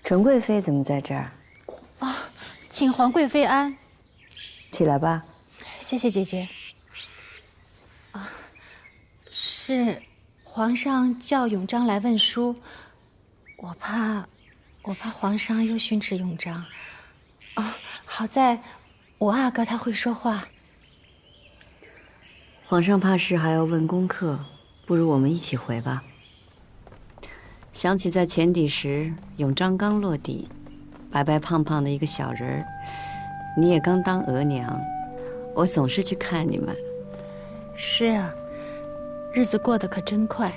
陈贵妃怎么在这儿？啊，请皇贵妃安。起来吧。谢谢姐姐。啊，是皇上叫永璋来问书，我怕皇上又训斥永璋。啊，好在我阿哥他会说话。皇上怕是还要问功课，不如我们一起回吧。想起在前底时，永璋刚落地，白白胖胖的一个小人儿，你也刚当额娘，我总是去看你们。是啊，日子过得可真快。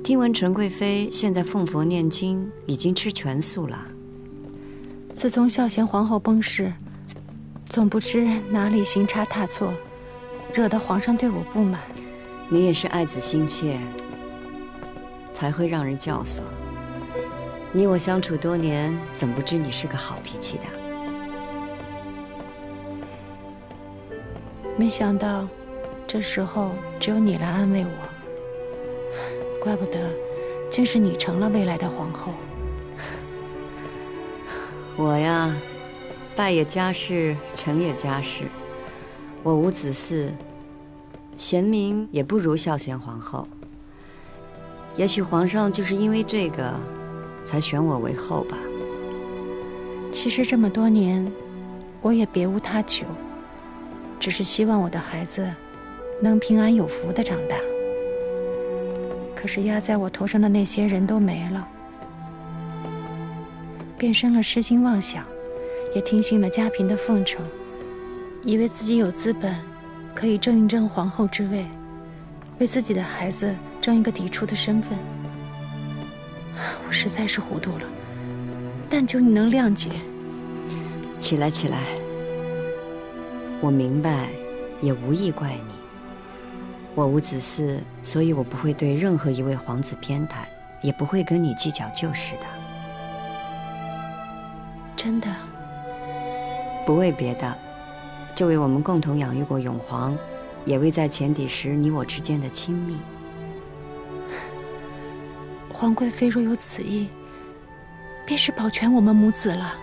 听闻陈贵妃现在奉佛念经，已经吃全素了。自从孝贤皇后崩逝，总不知哪里行差踏错，惹得皇上对我不满。你也是爱子心切，才会让人教唆。你我相处多年，怎不知你是个好脾气的？没想到，这时候只有你来安慰我。怪不得，竟是你成了未来的皇后。我呀，败也家世，成也家世。我无子嗣，贤明也不如孝贤皇后。也许皇上就是因为这个，才选我为后吧。其实这么多年，我也别无他求，只是希望我的孩子能平安有福地长大。可是压在我头上的那些人都没了，便生了痴心妄想，也听信了家嫔的奉承，以为自己有资本可以争一争皇后之位，为自己的孩子争一个嫡出的身份。我实在是糊涂了，但求你能谅解。起来，起来。我明白，也无意怪你。我无子嗣，所以我不会对任何一位皇子偏袒，也不会跟你计较旧事的。真的？不为别的，就为我们共同养育过永皇，也为在前底时你我之间的亲密。皇贵妃若有此意，便是保全我们母子了。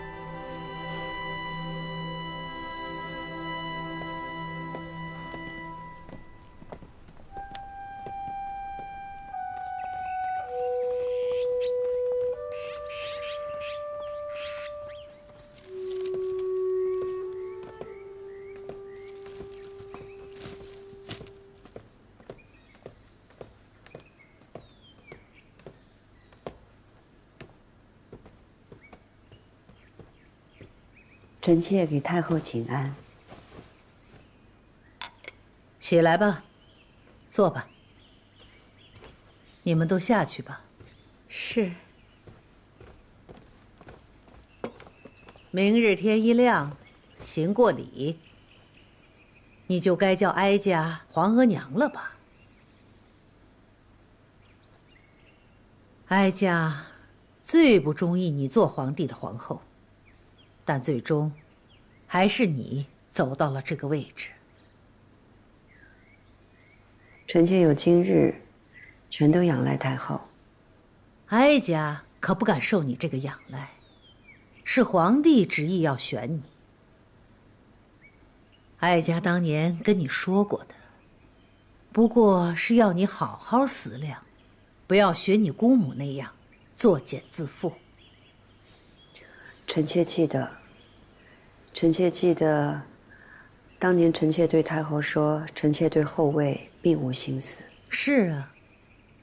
臣妾给太后请安。起来吧，坐吧。你们都下去吧。是。明日天一亮，行过礼，你就该叫哀家皇额娘了吧？哀家最不中意你做皇帝的皇后，但最终还是你走到了这个位置。臣妾有今日，全都仰赖太后。哀家可不敢受你这个仰赖，是皇帝执意要选你。哀家当年跟你说过的，不过是要你好好思量，不要学你姑母那样作茧自缚。臣妾记得，臣妾记得，当年臣妾对太后说，臣妾对后位并无心思。是啊，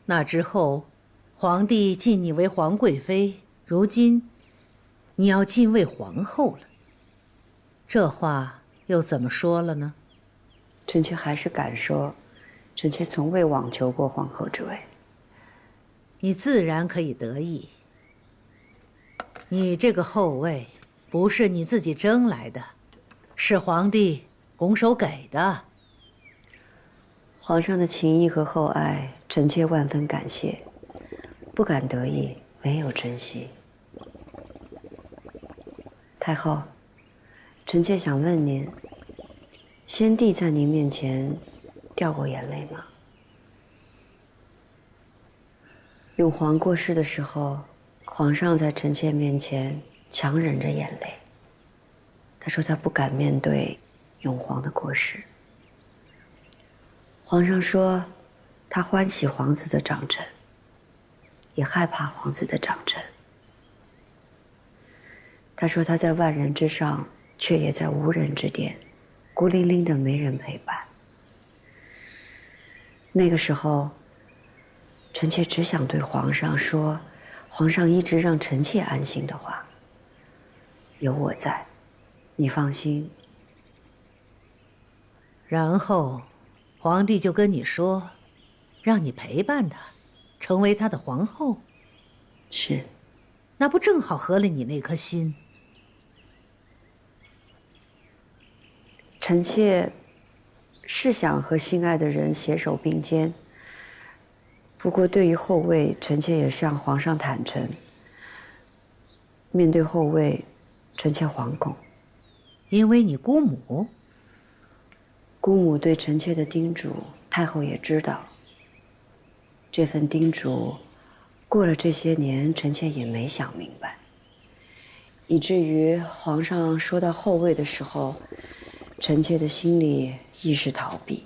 那之后，皇帝晋你为皇贵妃，如今你要晋为皇后了，这话又怎么说了呢？臣妾还是敢说，臣妾从未妄求过皇后之位。你自然可以得意。你这个后位不是你自己争来的，是皇帝拱手给的。皇上的情谊和厚爱，臣妾万分感谢，不敢得意，没有珍惜。太后，臣妾想问您，先帝在您面前掉过眼泪吗？永皇过世的时候，皇上在臣妾面前强忍着眼泪，他说他不敢面对永璜的过世。皇上说，他欢喜皇子的长成，也害怕皇子的长成。他说他在万人之上，却也在无人之巅，孤零零的没人陪伴。那个时候，臣妾只想对皇上说，皇上一直让臣妾安心的话，有我在，你放心。然后皇帝就跟你说，让你陪伴他，成为他的皇后。是，那不正好合了你那颗心？臣妾是想和心爱的人携手并肩，不过对于后位，臣妾也向皇上坦诚，面对后位，臣妾惶恐。因为你姑母？姑母对臣妾的叮嘱，太后也知道。这份叮嘱，过了这些年，臣妾也没想明白，以至于皇上说到后位的时候，臣妾的心里亦是逃避。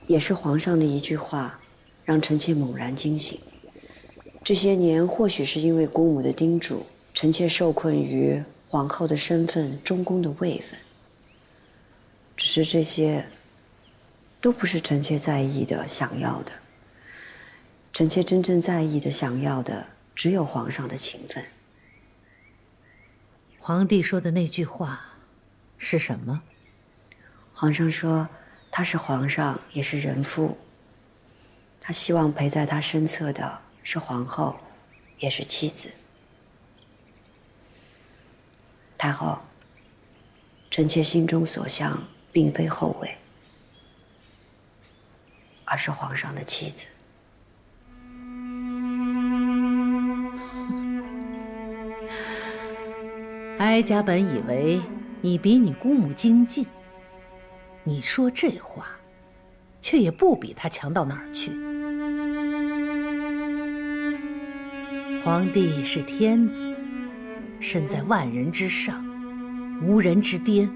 也是皇上的一句话，让臣妾猛然惊醒。这些年，或许是因为姑母的叮嘱，臣妾受困于皇后的身份、中宫的位分。只是这些，都不是臣妾在意的、想要的。臣妾真正在意的、想要的，只有皇上的情分。皇帝说的那句话是什么？皇上说，他是皇上，也是人父。他希望陪在他身侧的是皇后，也是妻子。太后，臣妾心中所向，并非后位，而是皇上的妻子。哀家本以为你比你姑母精进，你说这话，却也不比他强到哪儿去。皇帝是天子，身在万人之上，无人之巅，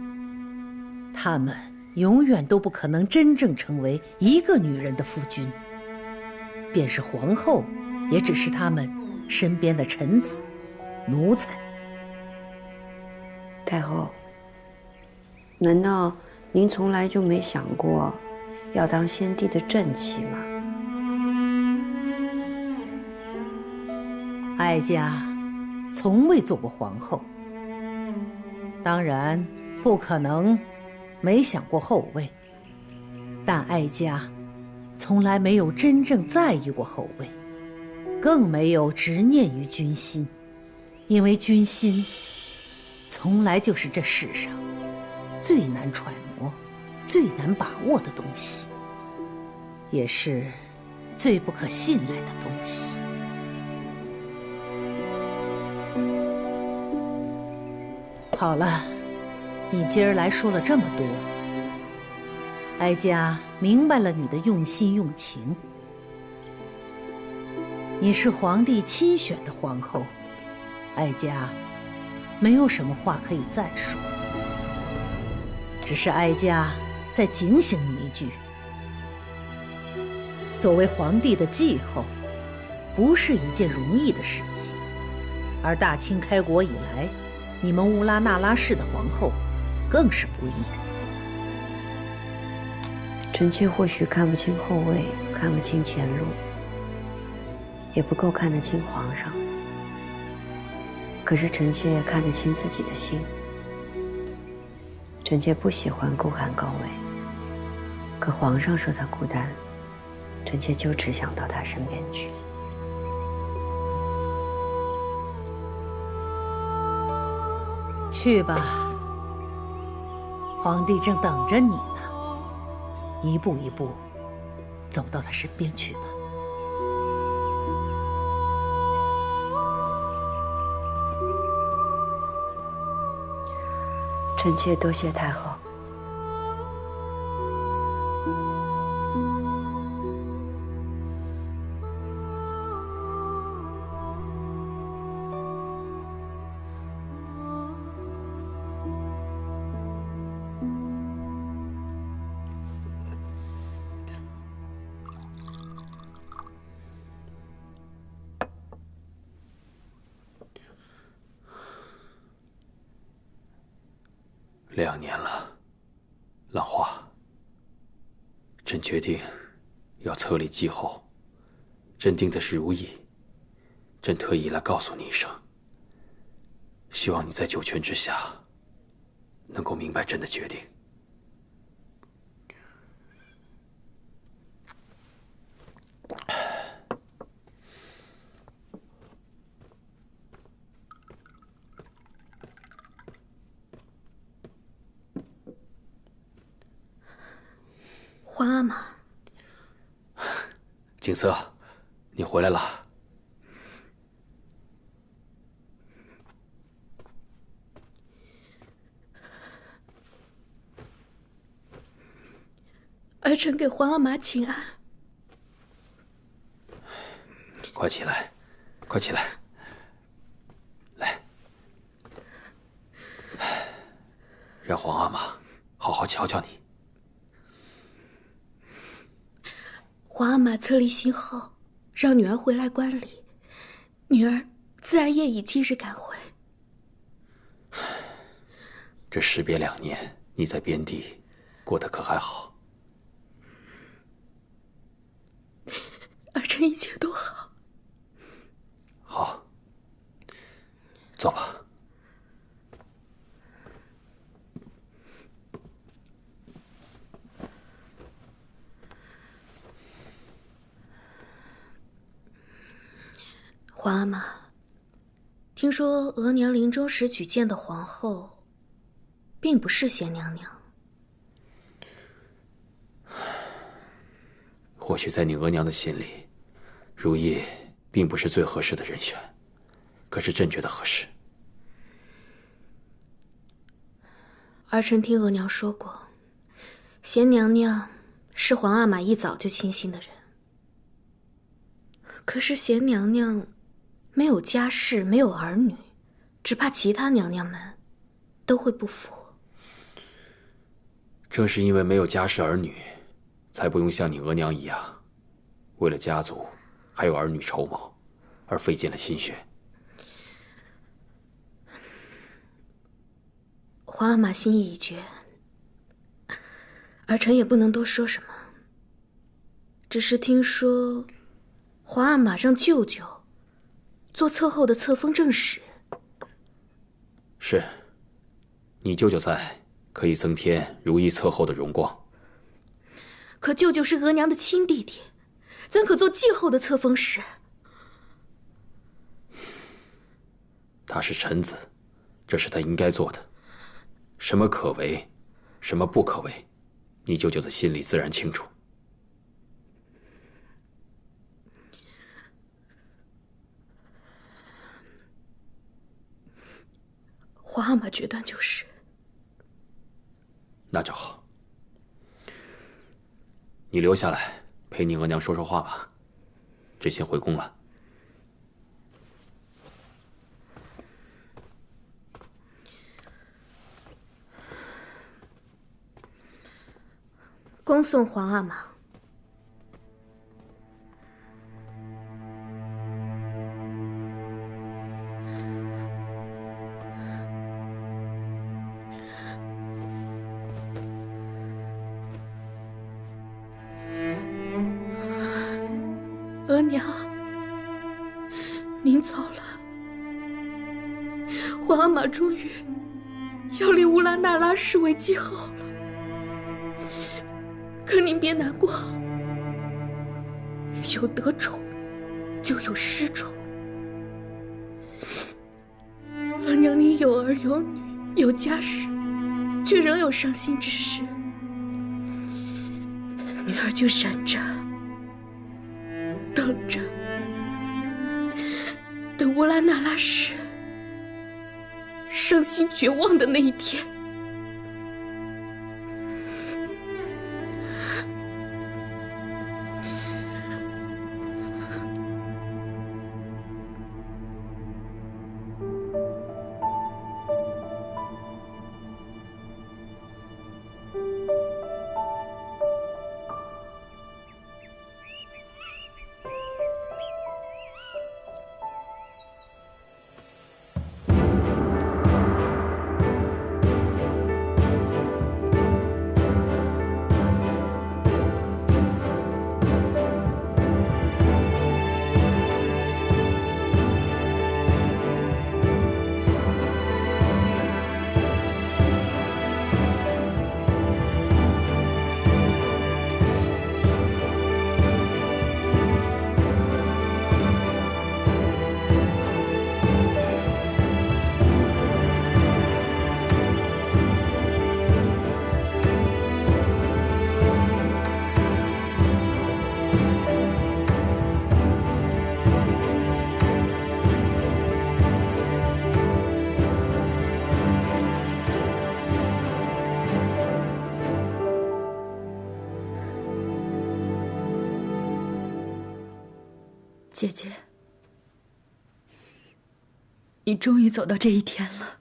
他们永远都不可能真正成为一个女人的夫君。便是皇后，也只是他们身边的臣子、奴才。太后，难道您从来就没想过要当先帝的正妻吗？哀家从未做过皇后，当然不可能没想过后位，但哀家从来没有真正在意过后位，更没有执念于君心，因为君心从来就是这世上最难揣摩、最难把握的东西，也是最不可信赖的东西。好了，你今儿来说了这么多，哀家明白了你的用心用情。你是皇帝亲选的皇后，哀家没有什么话可以再说，只是哀家再警醒你一句：作为皇帝的继后，不是一件容易的事情。而大清开国以来，你们乌拉那拉氏的皇后，更是不易。臣妾或许看不清后位，看不清前路，也不够看得清皇上。可是臣妾看得清自己的心。臣妾不喜欢孤寒高位，可皇上说他孤单，臣妾就只想到他身边去。去吧，皇帝正等着你呢，一步一步走到他身边去吧。臣妾多谢太后。2年了，浪花，朕决定要册立继后。朕定的是如意，朕特意来告诉你一声，希望你在九泉之下能够明白朕的决定。皇阿玛，景色，你回来了。儿臣给皇阿玛请安。快起来，快起来，来，让皇阿玛好好瞧瞧你。皇阿玛册立新后，让女儿回来观礼，女儿自然也已今日赶回。这时别2年，你在边地过得可还好？儿臣一切都好。好，坐吧。皇阿玛，听说额娘临终时举荐的皇后，并不是贤娘娘。或许在你额娘的心里，如意并不是最合适的人选，可是朕觉得合适。儿臣听额娘说过，贤娘娘是皇阿玛一早就倾心的人。可是贤娘娘没有家室，没有儿女，只怕其他娘娘们都会不服。正是因为没有家室儿女，才不用像你额娘一样，为了家族还有儿女筹谋，而费尽了心血。皇阿玛心意已决，儿臣也不能多说什么。只是听说，皇阿玛让舅舅做册后的册封正使。是，你舅舅在，可以增添如意册后的荣光。可舅舅是额娘的亲弟弟，怎可做继后的册封使？他是臣子，这是他应该做的。什么可为，什么不可为，你舅舅的心里自然清楚。皇阿玛决断就是。那就好，你留下来陪你额娘说说话吧。朕先回宫了。恭送皇阿玛。额娘，您走了，皇阿玛终于要立乌拉那拉氏为继后了。可您别难过，有得宠就有失宠。额娘您有儿有女有家室，却仍有伤心之事，女儿就忍着等着，等乌拉那拉氏伤心绝望的那一天。姐姐，你终于走到这一天了。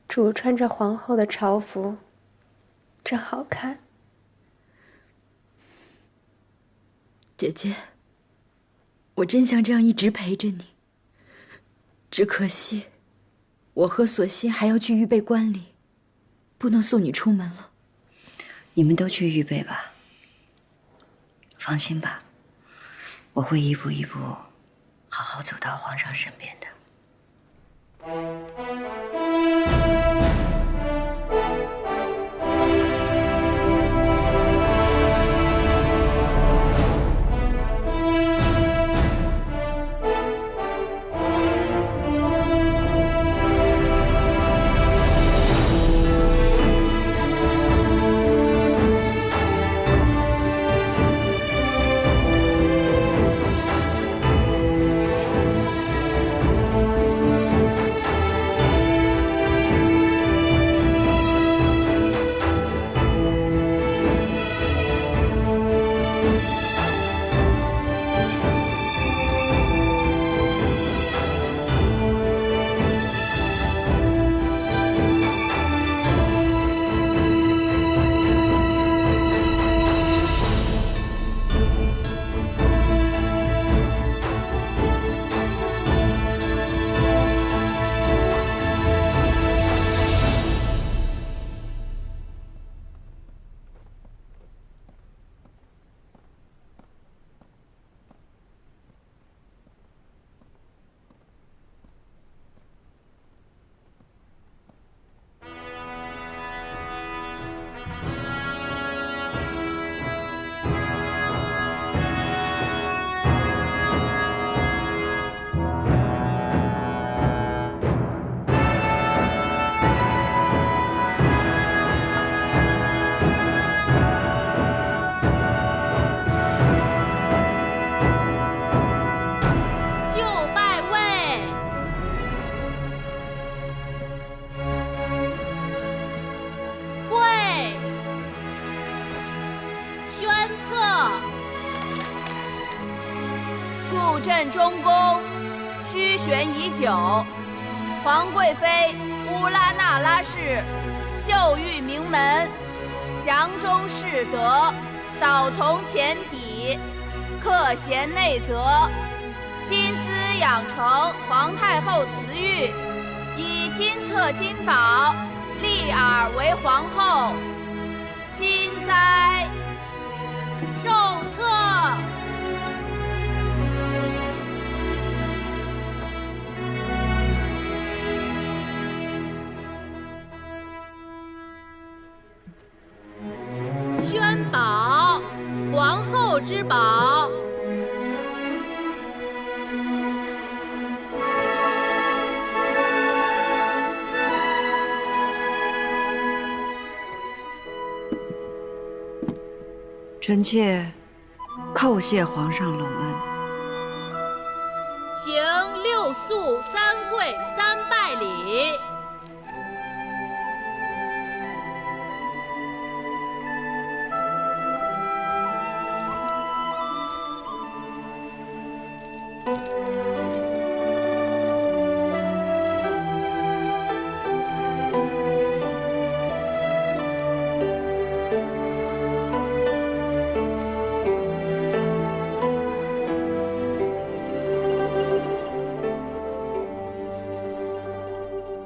主穿着皇后的朝服，真好看。姐姐，我真想这样一直陪着你，只可惜，我和索性还要去预备观礼，不能送你出门了。你们都去预备吧。放心吧，我会一步一步好好走到皇上身边的。布阵中宫，虚悬已久。皇贵妃乌拉那拉氏，秀玉名门，详中士德，早从前底，克贤内则，今兹养成皇太后慈玉，以金册金宝，立尔为皇后。钦哉！受册。宣宝，皇后之宝。臣妾叩谢皇上隆恩。行六肃三跪三拜礼。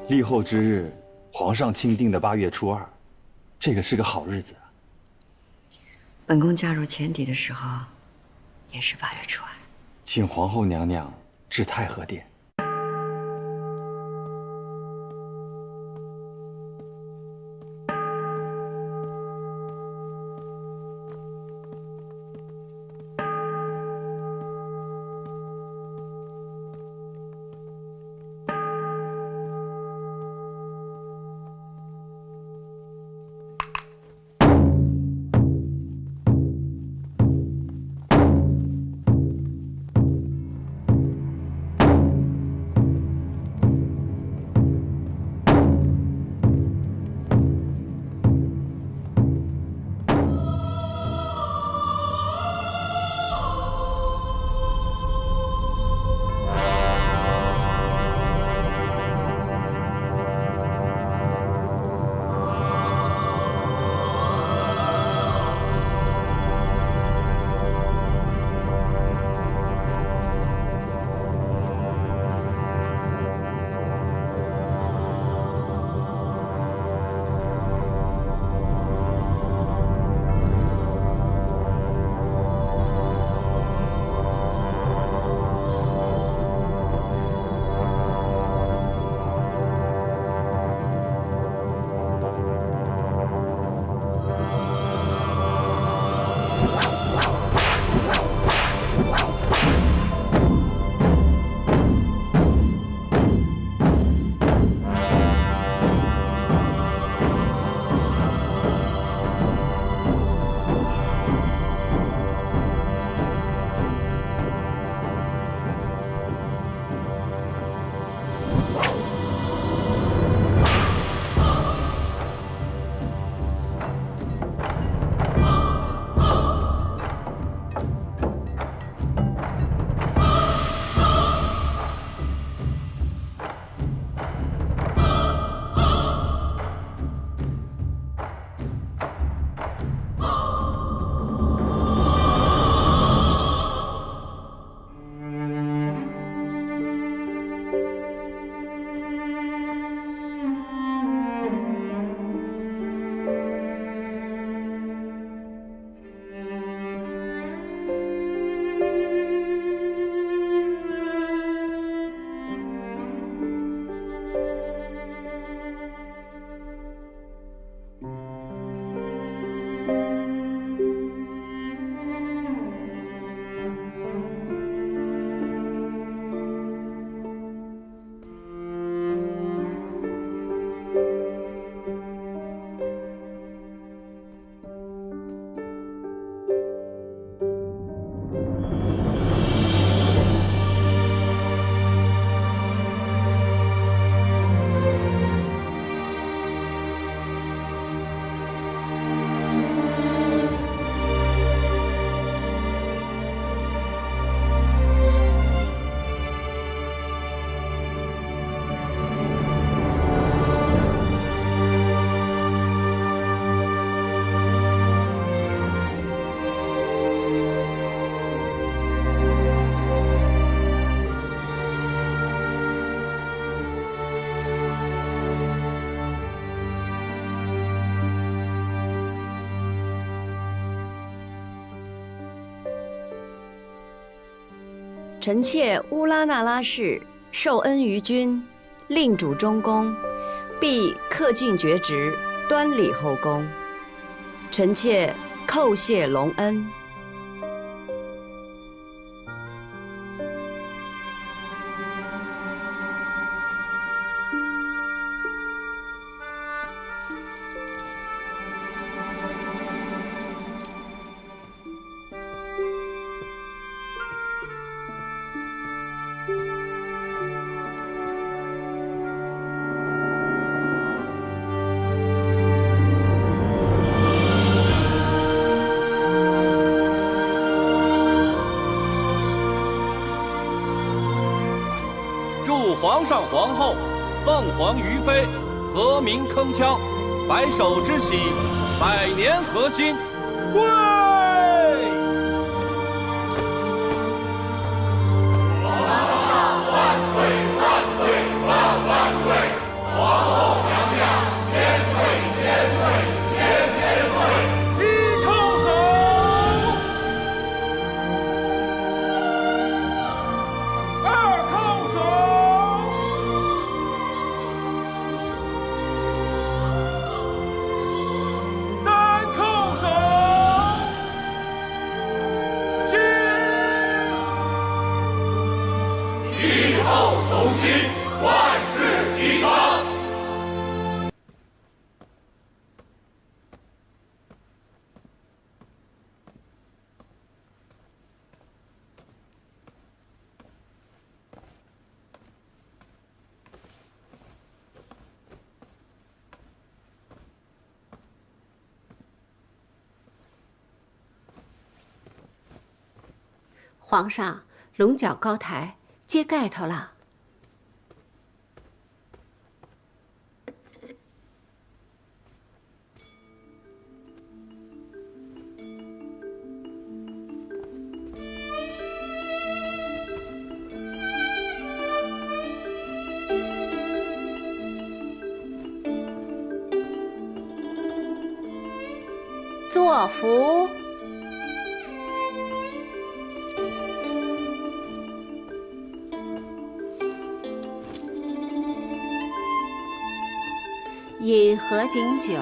立后之日，皇上钦定的8月初2，这个是个好日子啊。本宫加入前邸的时候，也是8月初2。请皇后娘娘至太和殿。臣妾乌拉那拉氏受恩于君，令主中宫，必恪尽厥职，端礼后宫。臣妾叩谢隆恩。祝皇上皇后凤凰于飞，和鸣铿锵，白首之喜，百年河心，跪！皇上万岁万岁万万岁！皇后娘娘千岁千岁千岁！一叩首，二叩首。同心，万事齐长。皇上，龙角高台揭盖头了。作福。饮合卺酒。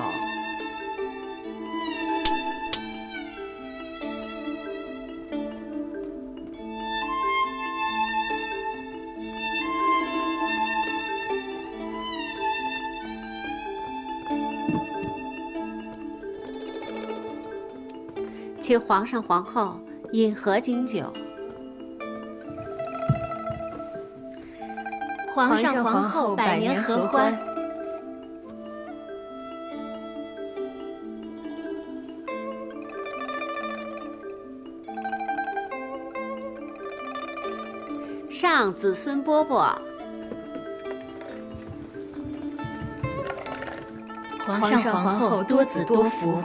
请皇上皇后饮合卺酒。皇上皇后百年合欢。上子孙饽饽。皇上皇后多子多福。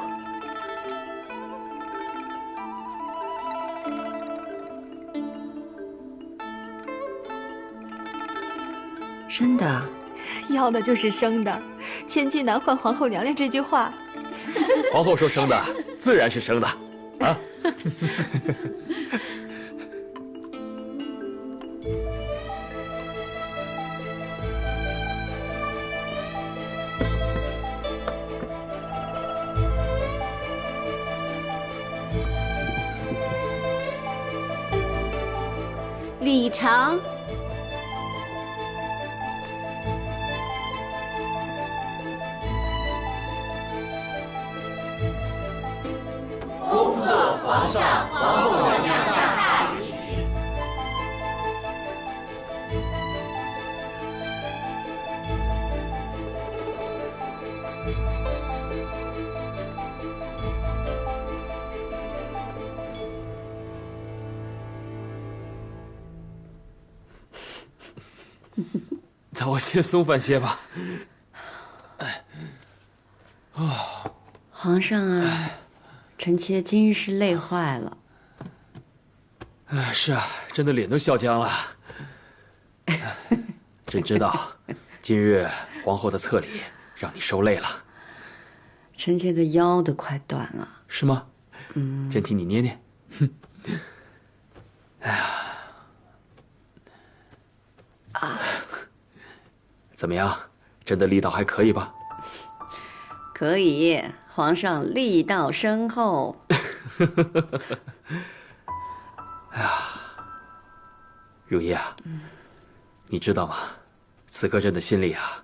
生的，要的就是生的，千金难换皇后娘娘这句话。皇后说生的，自然是生的，啊。礼成。恭贺皇上皇后娘娘大喜。咱我先松饭些吧。皇上啊，臣妾今日是累坏了。是啊，朕的脸都笑僵了。朕知道，今日皇后的册礼让你受累了。臣妾的腰都快断了。是吗？朕替你捏捏。哎呀，怎么样？真的力道还可以吧？可以，皇上力道深厚。哎呀，如意啊，你知道吗？此刻朕的心里啊，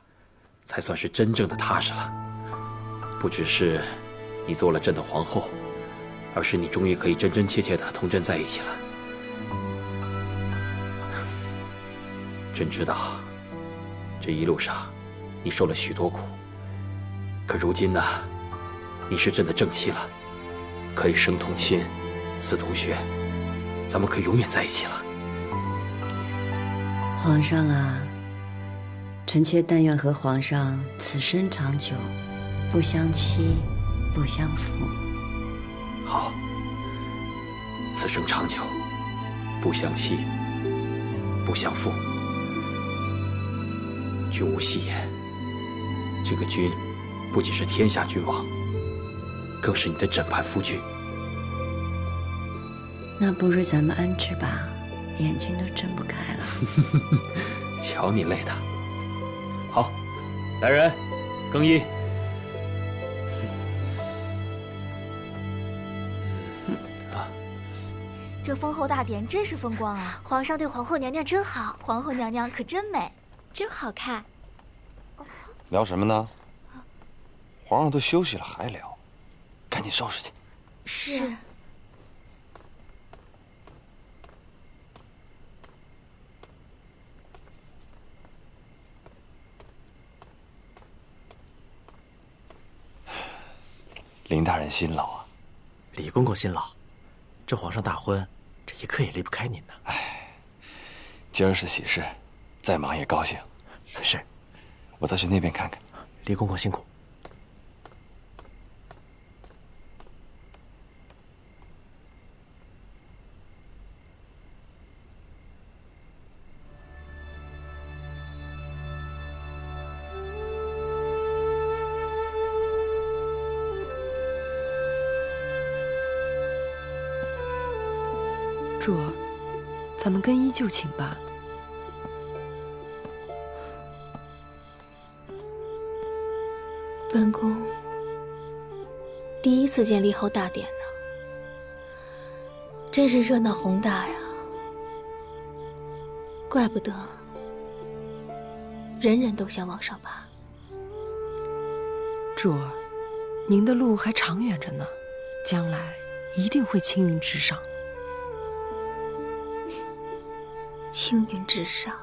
才算是真正的踏实了。不只是你做了朕的皇后，而是你终于可以真真切切的同朕在一起了。朕知道，这一路上你受了许多苦，可如今呢，你是朕的正妻了，可以生同亲，死同穴，咱们可以永远在一起了。皇上啊，臣妾但愿和皇上此生长久，不相欺，不相负。好，此生长久，不相欺，不相负。君无戏言，这个君不仅是天下君王，更是你的枕畔夫君。那不如咱们安置吧，眼睛都睁不开了。瞧你累的。好，来人，更衣。这封后大典真是风光啊！皇上对皇后娘娘真好，皇后娘娘可真美，真好看。聊什么呢？皇上都休息了还聊，赶紧收拾去。是。林大人辛劳啊！李公公辛劳，这皇上大婚，这一刻也离不开您呢。哎，今儿是喜事，再忙也高兴。是，我再去那边看看。李公公辛苦。柱儿，咱们更衣就寝吧。本宫第一次见立后大典呢，真是热闹宏大呀！怪不得人人都想往上爬。柱儿，您的路还长远着呢，将来一定会青云直上。青云直上，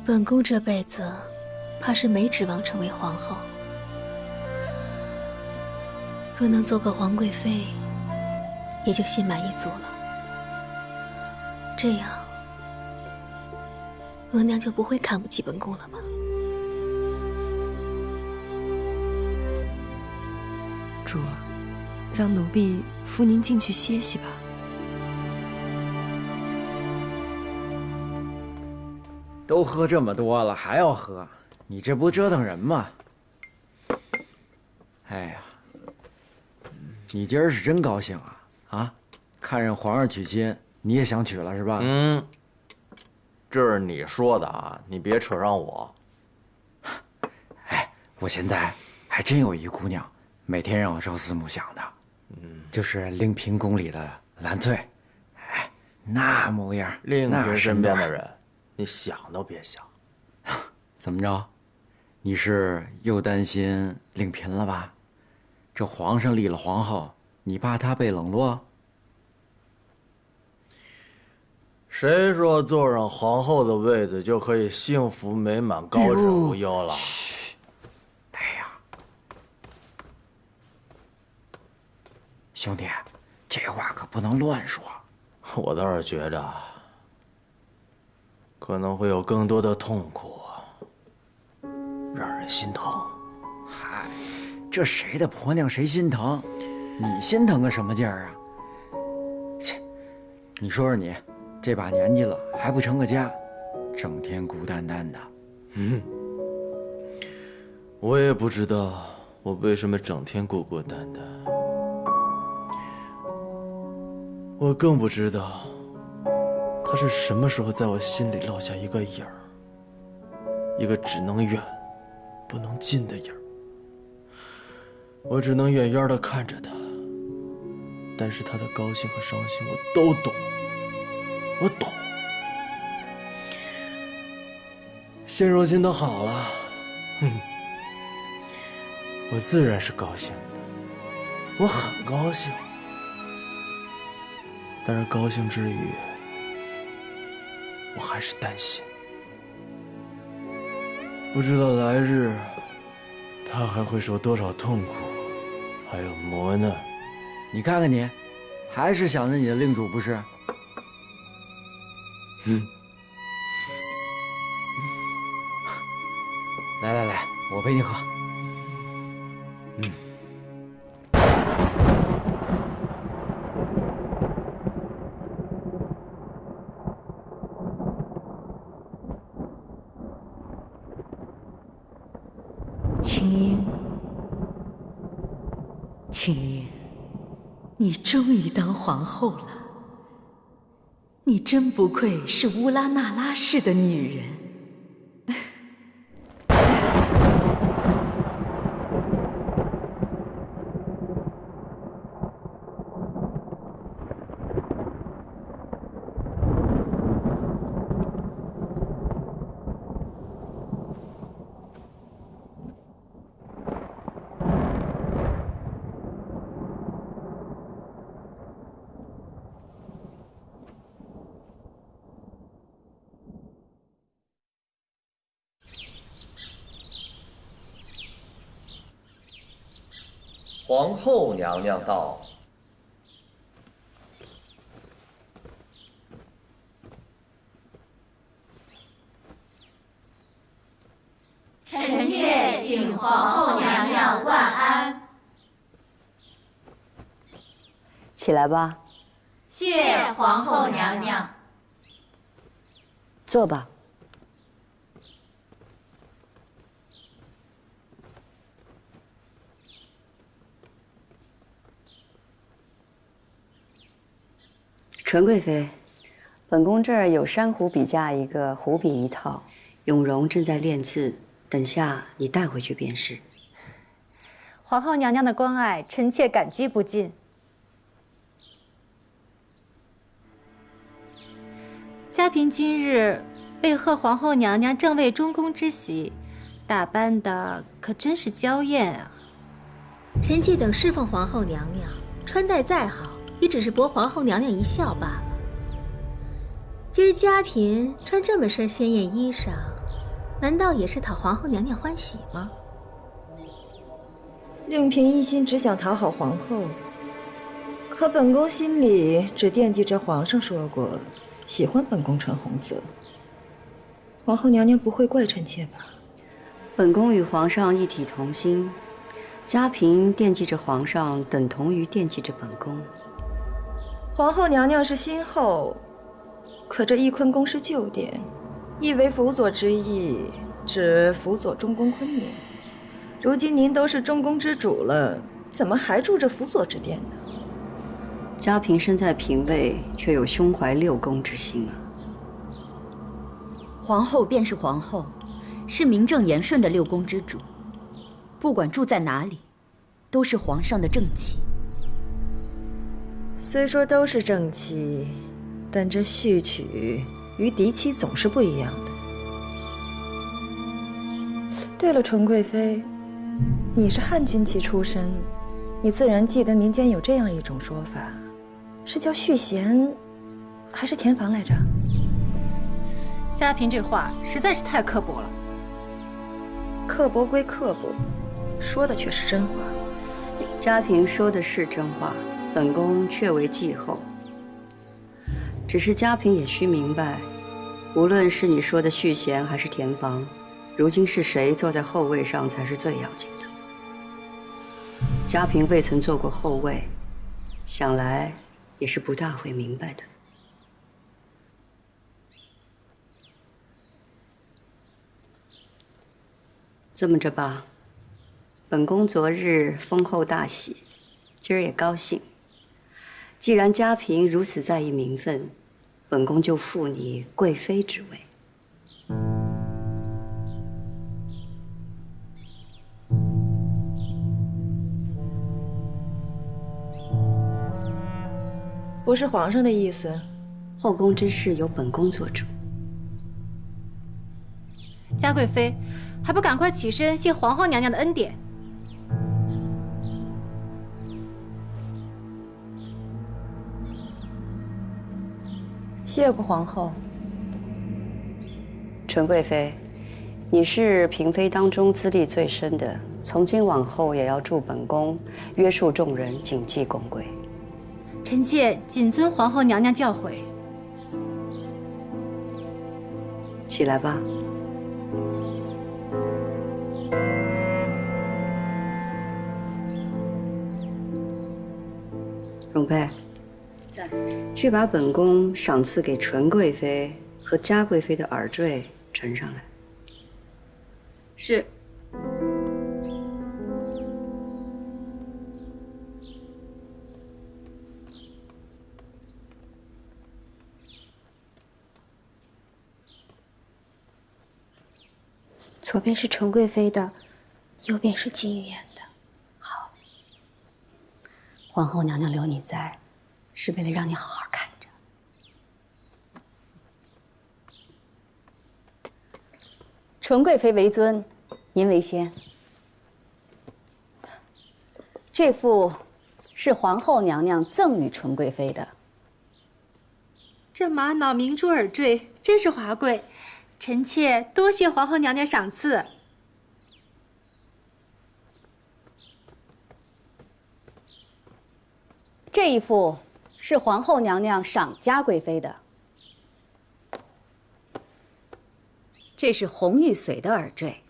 本宫这辈子怕是没指望成为皇后。若能做个皇贵妃，也就心满意足了。这样，额娘就不会看不起本宫了吧？柱儿，让奴婢扶您进去歇息吧。都喝这么多了，还要喝？你这不折腾人吗？哎呀，你今儿是真高兴啊！啊，看见皇上娶亲，你也想娶了是吧？嗯，这是你说的啊，你别扯上我。哎，我现在还真有一姑娘，每天让我朝思暮想的。就是令嫔宫里的兰翠。哎，那模样，令嫔身边的人。人，你想都别想。怎么着？你是又担心令嫔了吧？这皇上立了皇后，你怕她被冷落？谁说坐上皇后的位子就可以幸福美满、高枕无忧了？嘘！哎呀，兄弟，这话可不能乱说。我倒是觉得，可能会有更多的痛苦，让人心疼。嗨，这谁的婆娘谁心疼？你心疼个什么劲儿啊？切，你说说你，这把年纪了还不成个家，整天孤单单的。我也不知道我为什么整天孤孤单单。我更不知道他是什么时候在我心里落下一个影儿。一个只能远不能近的影儿。我只能远远地看着他，但是他的高兴和伤心我都懂，我懂。现如今都好了，我自然是高兴的，我很高兴。但是高兴之余，我还是担心，不知道来日他还会受多少痛苦，还有磨难。你看看你，还是想着你的令主不是？来，我陪你喝。青音，你终于当皇后了。你真不愧是乌拉那拉氏的女人。皇后娘娘到。臣妾请皇后娘娘万安。起来吧。谢皇后娘娘。坐吧。纯贵妃，本宫这儿有珊瑚笔架一个，湖笔一套，永荣正在练字，等下你带回去便是。皇后娘娘的关爱，臣妾感激不尽。嘉嫔今日为贺皇后娘娘正位中宫之喜，打扮的可真是娇艳啊！臣妾等侍奉皇后娘娘，穿戴再好，也只是博皇后娘娘一笑罢了。今儿嘉嫔穿这么身鲜艳衣裳，难道也是讨皇后娘娘欢喜吗？令嫔一心只想讨好皇后，可本宫心里只惦记着皇上说过喜欢本宫穿红色。皇后娘娘不会怪臣妾吧？本宫与皇上一体同心，嘉嫔惦记着皇上，等同于惦记着本宫。皇后娘娘是新后，可这翊坤宫是旧典，意为辅佐之意，指辅佐中宫坤宁。如今您都是中宫之主了，怎么还住着辅佐之殿呢？嘉嫔身在嫔位，却有胸怀六宫之心啊。皇后便是皇后，是名正言顺的六宫之主，不管住在哪里，都是皇上的正妻。虽说都是正妻，但这续娶与嫡妻总是不一样的。对了，纯贵妃，你是汉军旗出身，你自然记得民间有这样一种说法，是叫续弦，还是填房来着？嘉嫔这话实在是太刻薄了。刻薄归刻薄，说的却是真话。嘉嫔说的是真话，本宫确为继后。只是嘉嫔也需明白，无论是你说的续弦还是填房，如今是谁坐在后位上才是最要紧的。嘉嫔未曾做过后位，想来也是不大会明白的。这么着吧，本宫昨日封后大喜，今儿也高兴。既然嘉嫔如此在意名分，本宫就复你贵妃之位。不是皇上的意思。后宫之事由本宫做主。嘉贵妃，还不赶快起身谢皇后娘娘的恩典？谢过皇后。纯贵妃，你是嫔妃当中资历最深的，从今往后也要助本宫约束众人，谨记宫规。臣妾谨遵皇后娘娘教诲。起来吧。容佩，在。去把本宫赏赐给纯贵妃和嘉贵妃的耳坠呈上来。是。左边是纯贵妃的，右边是金玉妍的。好，皇后娘娘留你在，是为了让你好好看着。纯贵妃为尊，您为先。这副是皇后娘娘赠予纯贵妃的。这玛瑙明珠耳坠真是华贵。臣妾多谢皇后娘娘赏赐。这一副是皇后娘娘赏嘉贵妃的，这是红玉髓的耳坠。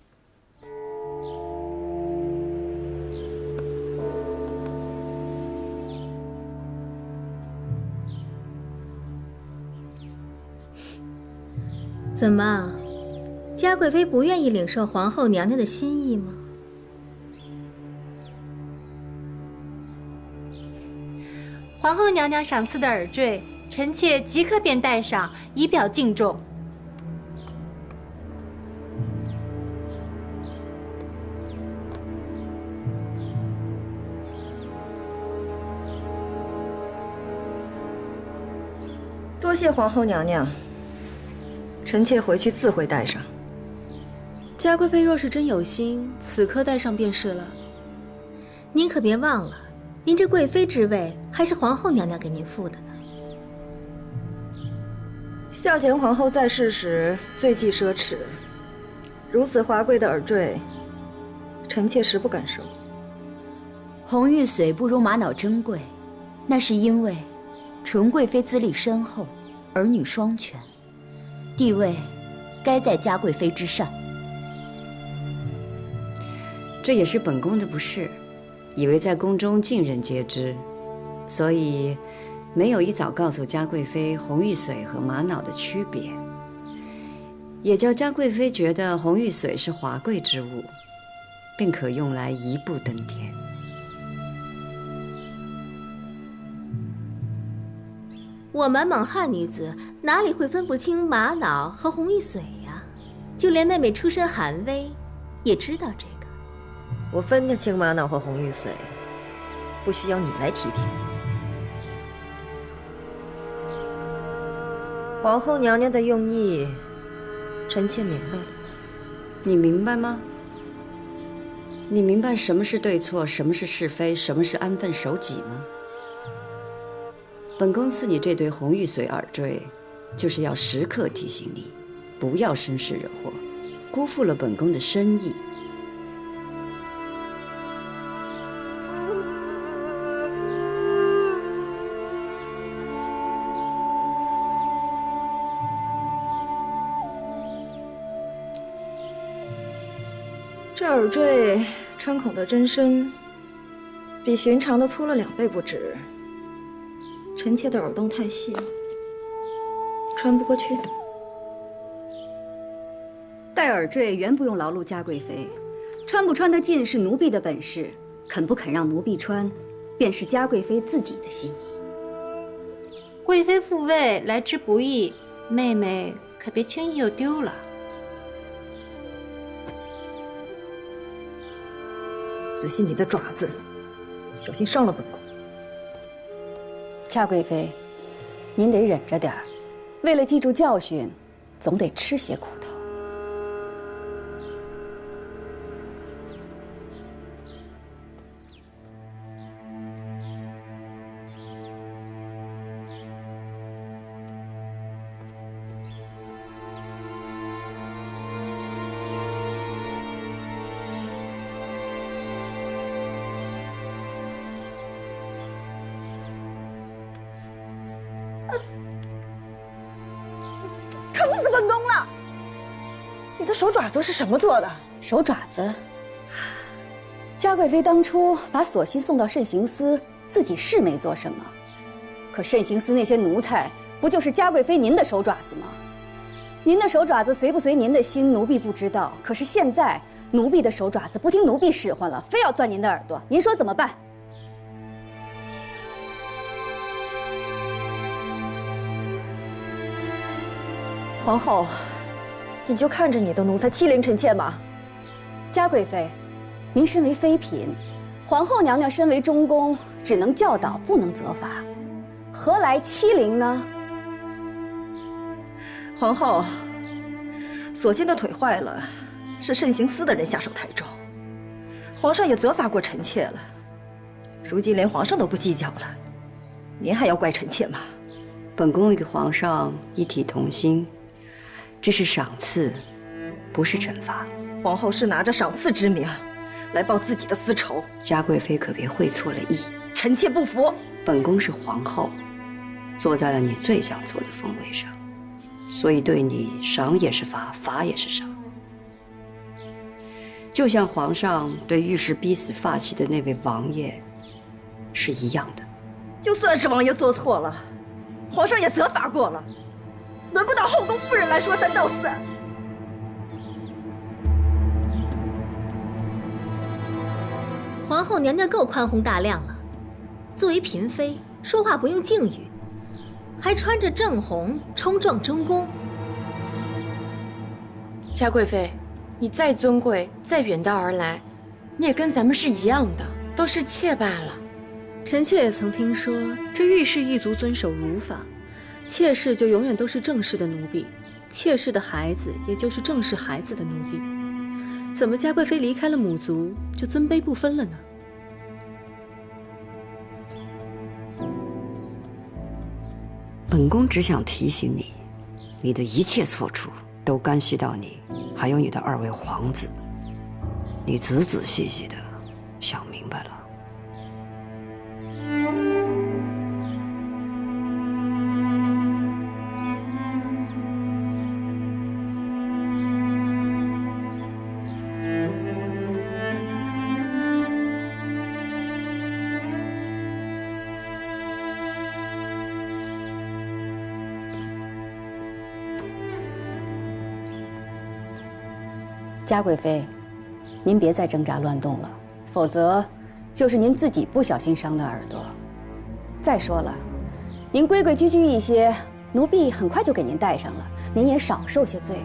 怎么，嘉贵妃不愿意领受皇后娘娘的心意吗？皇后娘娘赏赐的耳坠，臣妾即刻便戴上，以表敬重。多谢皇后娘娘。臣妾回去自会带上。嘉贵妃若是真有心，此刻带上便是了。您可别忘了，您这贵妃之位还是皇后娘娘给您赋的呢。孝贤皇后在世时最忌奢侈，如此华贵的耳坠，臣妾实不敢收。红玉髓不如玛瑙珍贵，那是因为纯贵妃资历深厚，儿女双全。地位该在嘉贵妃之上，这也是本宫的不是，以为在宫中尽人皆知，所以没有一早告诉嘉贵妃红玉髓和玛瑙的区别，也叫嘉贵妃觉得红玉髓是华贵之物，并可用来一步登天。我们蒙汉女子哪里会分不清玛瑙和红玉髓呀？就连妹妹出身寒微，也知道这个。我分得清玛瑙和红玉髓，不需要你来提点。皇后娘娘的用意，臣妾明白了。你明白吗？你明白什么是对错，什么是是非，什么是安分守己吗？本宫赐你这对红玉髓耳坠，就是要时刻提醒你，不要生事惹祸，辜负了本宫的深意。这耳坠穿孔的针深，比寻常的粗了2倍不止。臣妾的耳洞太细了，穿不过去。戴耳坠原不用劳碌嘉贵妃，穿不穿得进是奴婢的本事，肯不肯让奴婢穿，便是嘉贵妃自己的心意。贵妃复位来之不易，妹妹可别轻易又丢了。仔细你的爪子，小心伤了本宫。嘉贵妃，您得忍着点儿，为了记住教训，总得吃些苦头。疼死本宫了！你的手爪子是什么做的？手爪子？嘉贵妃当初把索溪送到慎刑司，自己是没做什么，可慎刑司那些奴才，不就是嘉贵妃您的手爪子吗？您的手爪子随不随您的心，奴婢不知道。可是现在奴婢的手爪子不听奴婢使唤了，非要钻您的耳朵，您说怎么办？皇后，你就看着你的奴才欺凌臣妾吗？嘉贵妃，您身为妃嫔，皇后娘娘身为中宫，只能教导，不能责罚，何来欺凌呢？皇后，索性的腿坏了，是慎刑司的人下手太重，皇上也责罚过臣妾了，如今连皇上都不计较了，您还要怪臣妾吗？本宫与皇上一体同心，这是赏赐，不是惩罚。皇后是拿着赏赐之名来报自己的私仇，嘉贵妃可别会错了意。臣妾不服。本宫是皇后，坐在了你最想坐的凤位上，所以对你赏也是罚，罚也是赏。就像皇上对御史逼死发妻的那位王爷是一样的。就算是王爷做错了，皇上也责罚过了，轮不到后宫夫人来说三道四。皇后娘娘够宽宏大量了，作为嫔妃，说话不用敬语，还穿着正红冲撞中宫。嘉贵妃，你再尊贵，再远道而来，你也跟咱们是一样的，都是妾罢了。臣妾也曾听说，这御氏一族遵守儒法，妾室就永远都是正室的奴婢，妾室的孩子也就是正室孩子的奴婢。怎么嘉贵妃离开了母族，就尊卑不分了呢？本宫只想提醒你，你的一切错处都干系到你，还有你的2位皇子。你仔仔细细的想明白了。嘉贵妃，您别再挣扎乱动了，否则就是您自己不小心伤的耳朵。再说了，您规规矩矩一些，奴婢很快就给您带上了，您也少受些罪。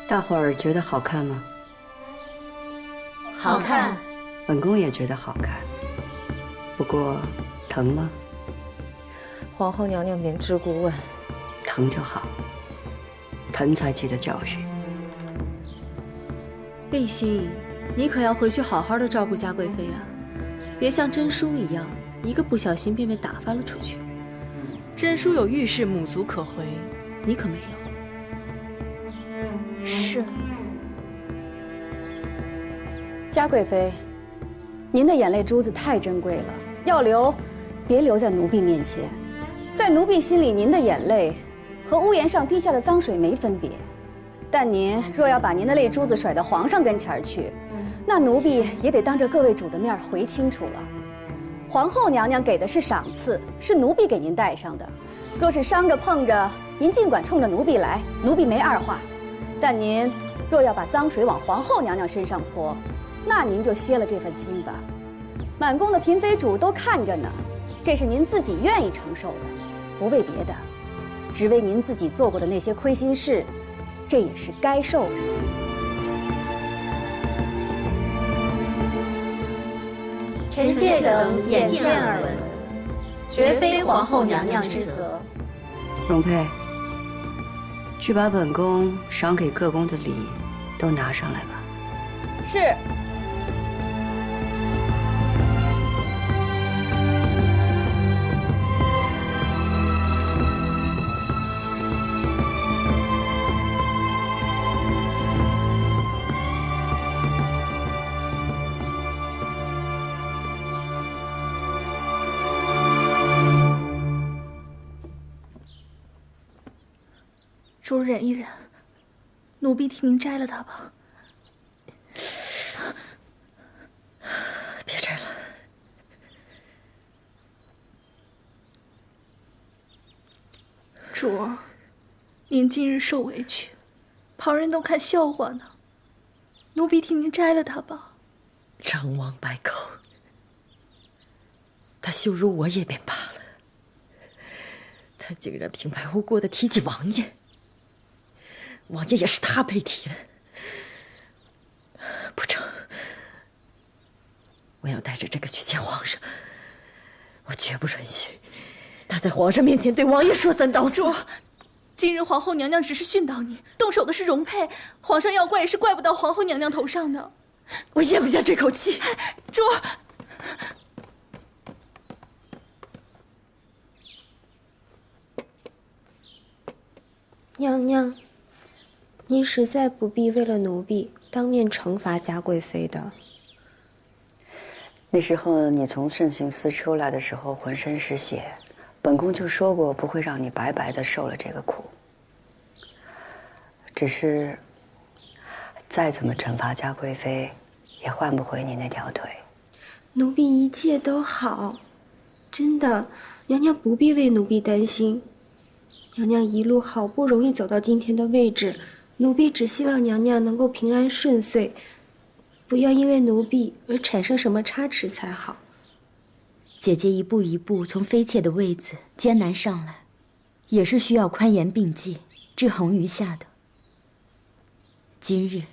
大伙儿觉得好看吗？好看。本宫也觉得好看。不过，疼吗？皇后娘娘明知故问。疼就好，疼才记得教训。碧溪，你可要回去好好的照顾嘉贵妃啊，别像珍淑一样，一个不小心便被打发了出去。珍淑有御氏母族可回，你可没有。是。嘉贵妃，您的眼泪珠子太珍贵了，要留，别留在奴婢面前。在奴婢心里，您的眼泪和屋檐上滴下的脏水没分别。但您若要把您的泪珠子甩到皇上跟前去，那奴婢也得当着各位主的面回清楚了。皇后娘娘给的是赏赐，是奴婢给您带上的。若是伤着碰着，您尽管冲着奴婢来，奴婢没二话。但您若要把脏水往皇后娘娘身上泼，那您就歇了这份心吧。满宫的嫔妃主都看着呢，这是您自己愿意承受的，不为别的，只为您自己做过的那些亏心事，这也是该受着的。臣妾等眼见耳闻，绝非皇后娘娘之责。容佩，去把本宫赏给各宫的礼都拿上来吧。是。主儿忍一忍，奴婢替您摘了它吧。别摘了。主儿，您今日受委屈，旁人都看笑话呢。奴婢替您摘了它吧。张王败寇，他羞辱我也便罢了，他竟然平白无故的提起王爷。王爷也是他被提的，不成，我要带着这个去见皇上，我绝不允许他在皇上面前对王爷说三道四。主，今日皇后娘娘只是训导你，动手的是容佩，皇上要怪也是怪不到皇后娘娘头上的。我咽不下这口气。主，娘娘，您实在不必为了奴婢当面惩罚嘉贵妃的。那时候你从慎刑司出来的时候浑身是血，本宫就说过不会让你白白的受了这个苦。只是再怎么惩罚嘉贵妃，也换不回你那条腿。奴婢一切都好，真的，娘娘不必为奴婢担心。娘娘一路好不容易走到今天的位置，奴婢只希望娘娘能够平安顺遂，不要因为奴婢而产生什么差池才好。姐姐一步一步从妃妾的位子艰难上来，也是需要宽严并济、制衡于下的。今日，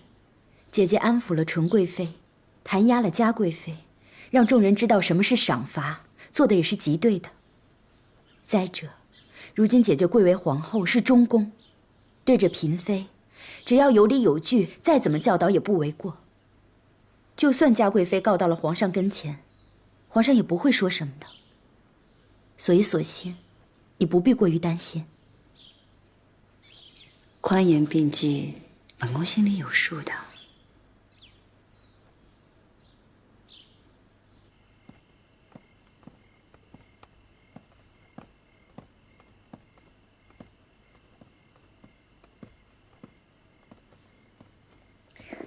姐姐安抚了纯贵妃，弹压了嘉贵妃，让众人知道什么是赏罚，做的也是极对的。再者，如今姐姐贵为皇后，是中宫，对着嫔妃，只要有理有据，再怎么教导也不为过。就算嘉贵妃告到了皇上跟前，皇上也不会说什么的。所以索性，你不必过于担心。宽严并济，本宫心里有数的。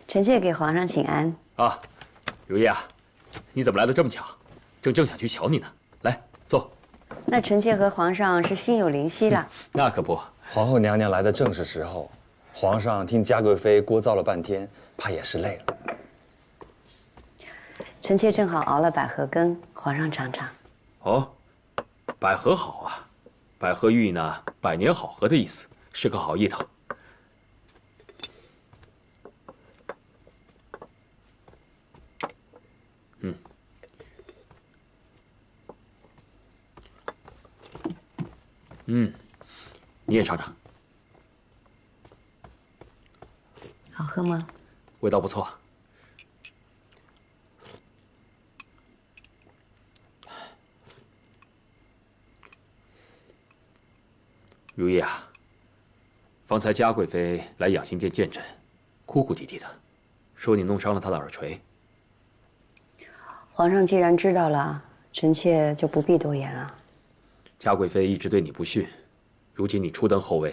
臣妾给皇上请安。啊，如意啊，你怎么来的这么巧？正想去瞧你呢。来，坐。那臣妾和皇上是心有灵犀了。那可不，皇后娘娘来的正是时候。皇上听嘉贵妃聒噪了半天，怕也是累了。臣妾正好熬了百合羹，皇上尝尝。哦，百合好啊，百合寓意呢百年好合的意思，是个好意头。你也尝尝，好喝吗？味道不错。如意啊，方才嘉贵妃来养心殿见朕，哭哭啼啼的，说你弄伤了她的耳垂。皇上既然知道了，臣妾就不必多言了。嘉贵妃一直对你不逊，如今你初登后位，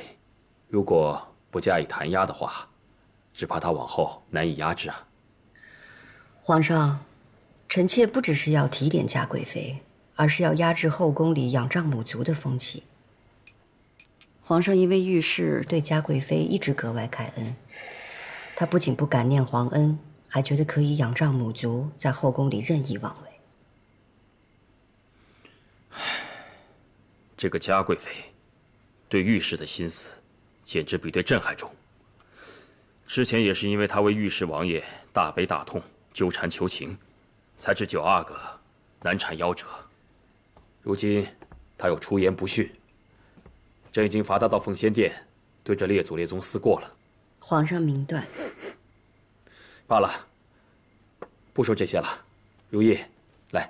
如果不加以弹压的话，只怕她往后难以压制啊。皇上，臣妾不只是要提点嘉贵妃，而是要压制后宫里仰仗母族的风气。皇上因为遇事对嘉贵妃一直格外开恩，他不仅不感念皇恩，还觉得可以仰仗母族，在后宫里任意妄为。这个嘉贵妃对御史的心思，简直比对朕还重。之前也是因为她为御史王爷大悲大痛，纠缠求情，才致9阿哥难产夭折。如今她又出言不逊，朕已经罚她到奉先殿，对着列祖列宗思过了。皇上明断。罢了，不说这些了。如意，来。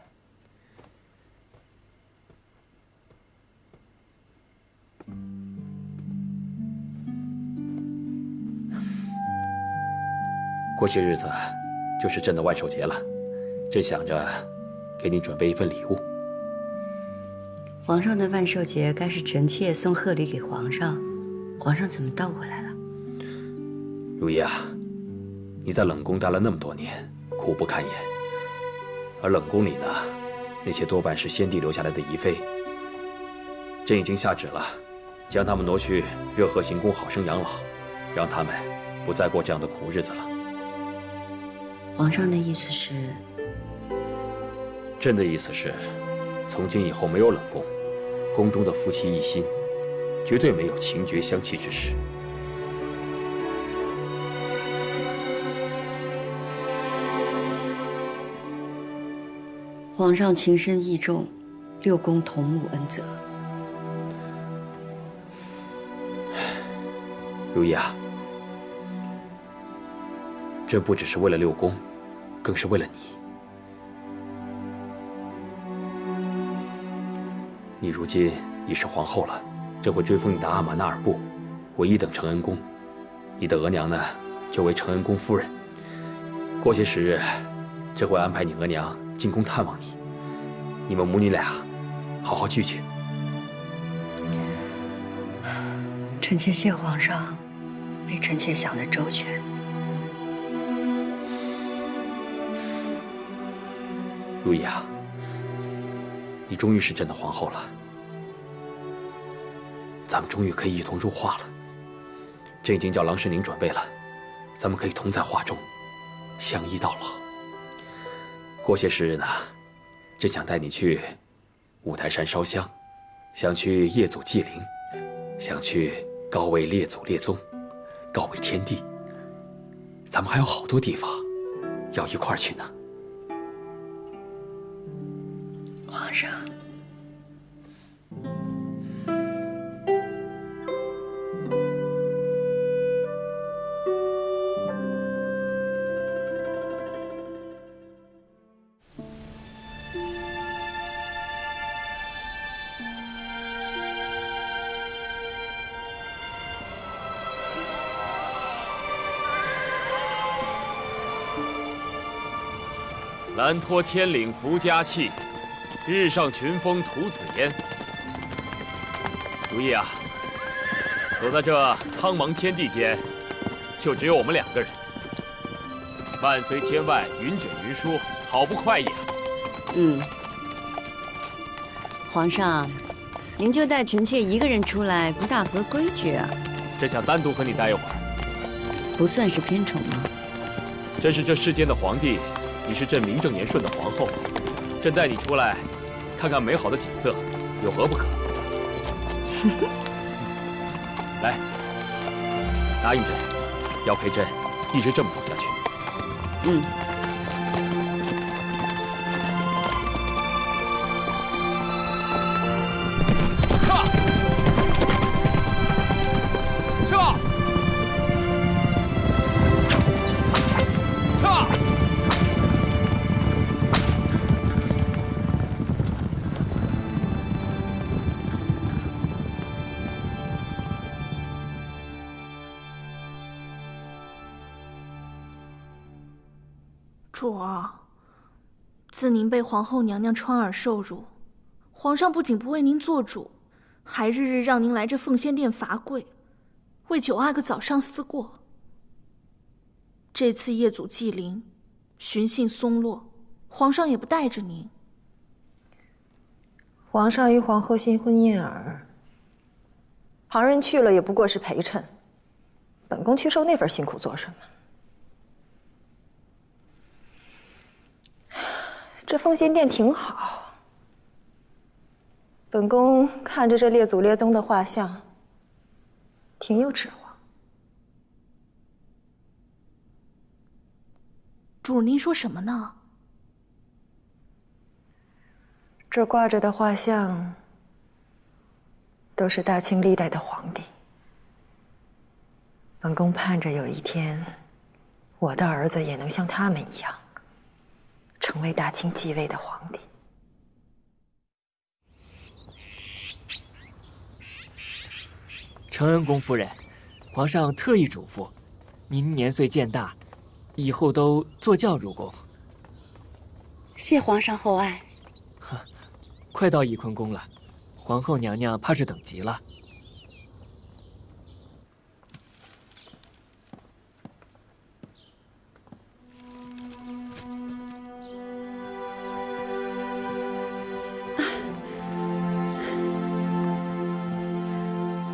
过些日子就是朕的万寿节了，朕想着给你准备一份礼物。皇上的万寿节该是臣妾送贺礼给皇上，皇上怎么倒过来了？如意啊，你在冷宫待了那么多年，苦不堪言。而冷宫里呢，那些多半是先帝留下来的遗妃，朕已经下旨了，将他们挪去热河行宫好生养老，让他们不再过这样的苦日子了。皇上的意思是？朕的意思是，从今以后没有冷宫，宫中的夫妻一心，绝对没有情绝相弃之事。皇上情深义重，6宫同沐恩泽。如意啊，朕不只是为了6宫，更是为了你。你如今已是皇后了，朕会追封你的阿玛纳尔部，为1等承恩宫。你的额娘呢，就为承恩宫夫人。过些时日，朕会安排你额娘进宫探望你，你们母女俩好好聚聚。臣妾谢皇上为臣妾想得周全。如意啊，你终于是朕的皇后了，咱们终于可以一同入画了。朕已经叫郎世宁准备了，咱们可以同在画中，相依到老。过些时日呢，朕想带你去五台山烧香，想去夜祖祭灵，想去告慰列祖列宗，告慰天地。咱们还有好多地方要一块儿去呢。皇上，兰托千岭福佳气，日上群峰吐紫烟。如意啊，走在这苍茫天地间，就只有我们2个人。伴随天外云卷云舒，好不快意啊！皇上，您就带臣妾一个人出来，不大合规矩啊。朕想单独和你待一会儿，不算是偏宠吗？朕是这世间的皇帝，你是朕名正言顺的皇后，朕带你出来，看看美好的景色，有何不可？来，答应朕，要陪朕一直这么走下去。自您被皇后娘娘穿耳受辱，皇上不仅不为您做主，还日日让您来这奉仙殿罚跪，为9阿哥早上思过。这次夜祖祭灵，巡幸松落，皇上也不带着您。皇上与皇后新婚燕尔，旁人去了也不过是陪衬，本宫去受那份辛苦做什么？这奉仙殿挺好，本宫看着这列祖列宗的画像，挺有指望。主，您说什么呢？这挂着的画像，都是大清历代的皇帝。本宫盼着有一天，我的儿子也能像他们一样，成为大清继位的皇帝。承恩宫夫人，皇上特意嘱咐，您年岁渐大，以后都坐轿入宫。谢皇上厚爱。快到翊坤宫了，皇后娘娘怕是等急了。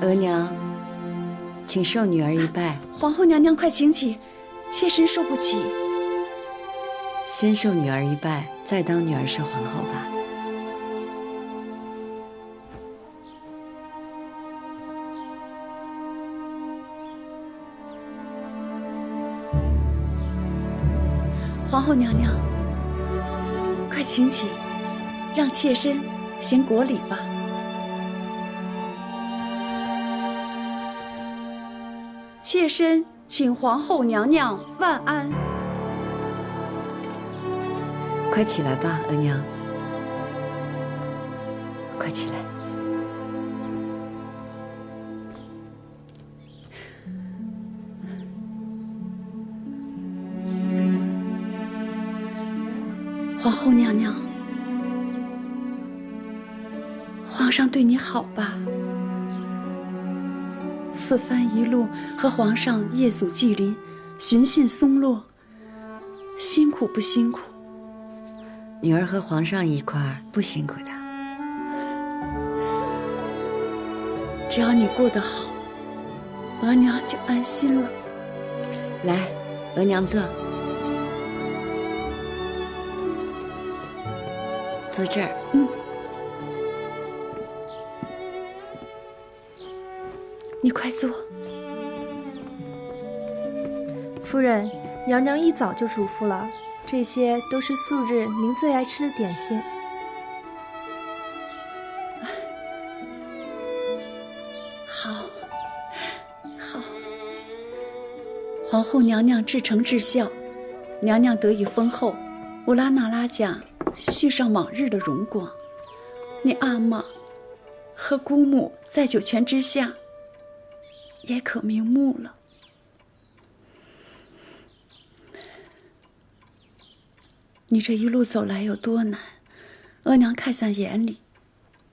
额娘，请受女儿一拜。皇后娘娘，快请起，妾身受不起。先受女儿一拜，再当女儿是皇后吧。皇后娘娘，快请起，让妾身行国礼吧。妾身请皇后娘娘万安。快起来吧，额娘，快起来。皇后娘娘，皇上对你好吧？此番一路和皇上夜宿祭林，巡幸松落，辛苦不辛苦？女儿和皇上一块儿不辛苦的。只要你过得好，额娘就安心了。来，额娘坐。坐这儿。你快坐。夫人，娘娘一早就嘱咐了，这些都是素日您最爱吃的点心。好，好。皇后娘娘至诚至孝，娘娘得以封后，乌拉那拉家续上往日的荣光。你阿玛和姑母在九泉之下，也可瞑目了。你这一路走来有多难，额娘看在眼里，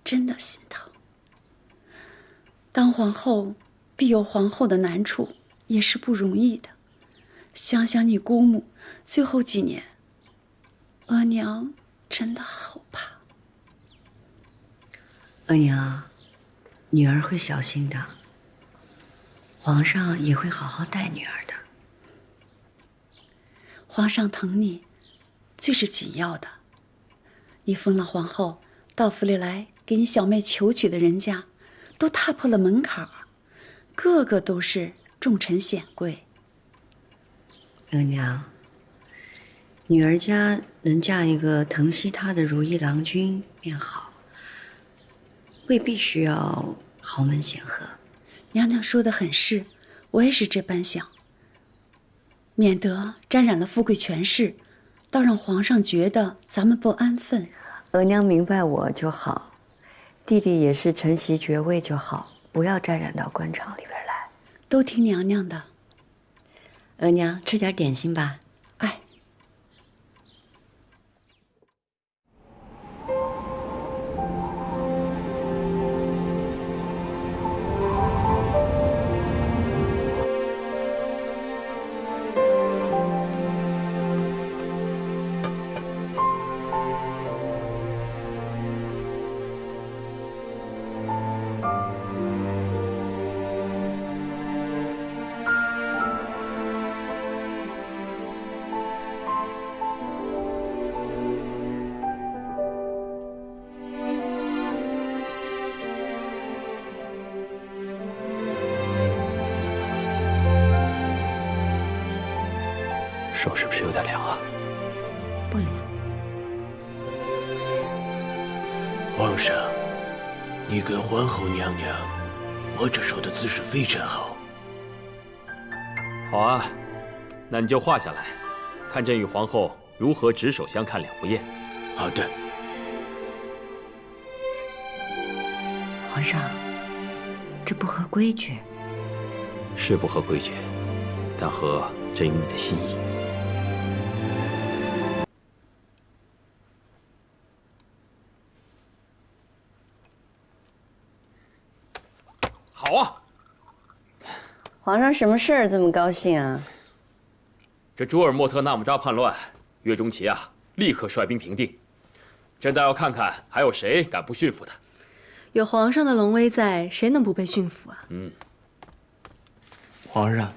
真的心疼。当皇后必有皇后的难处，也是不容易的。想想你姑母最后几年，额娘真的好怕。额娘，女儿会小心的。皇上也会好好待女儿的。皇上疼你，最是紧要的。你封了皇后，到府里来给你小妹求娶的人家，都踏破了门槛儿，个个都是重臣显贵。额娘，女儿家能嫁一个疼惜她的如意郎君便好，未必需要豪门显赫。娘娘说的很是，我也是这般想，免得沾染了富贵权势，倒让皇上觉得咱们不安分。额娘明白我就好，弟弟也是承袭爵位就好，不要沾染到官场里边来。都听娘娘的。额娘，吃点点心吧。手是不是有点凉啊？不凉。皇上，你跟皇后娘娘握着手的姿势非常好。好啊，那你就画下来，看朕与皇后如何执手相看两不厌。好的。皇上，这不合规矩。是不合规矩，但合朕与你的心意。好啊！皇上什么事儿这么高兴啊？这朱尔莫特纳木扎叛乱，岳钟琪啊，立刻率兵平定。朕倒要看看还有谁敢不驯服他。有皇上的龙威在，谁能不被驯服啊？皇上，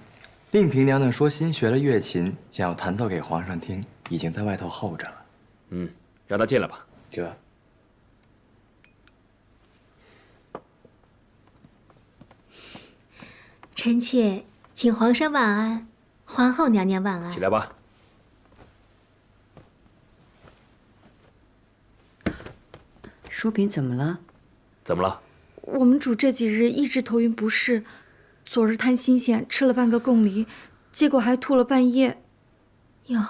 令嫔娘娘说新学了乐琴，想要弹奏给皇上听，已经在外头候着了。让她进来吧。这。臣妾请皇上晚安，皇后娘娘晚安。起来吧。淑嫔怎么了？怎么了？我们主这几日一直头晕不适，昨日贪新鲜吃了半个贡梨，结果还吐了半夜。哟，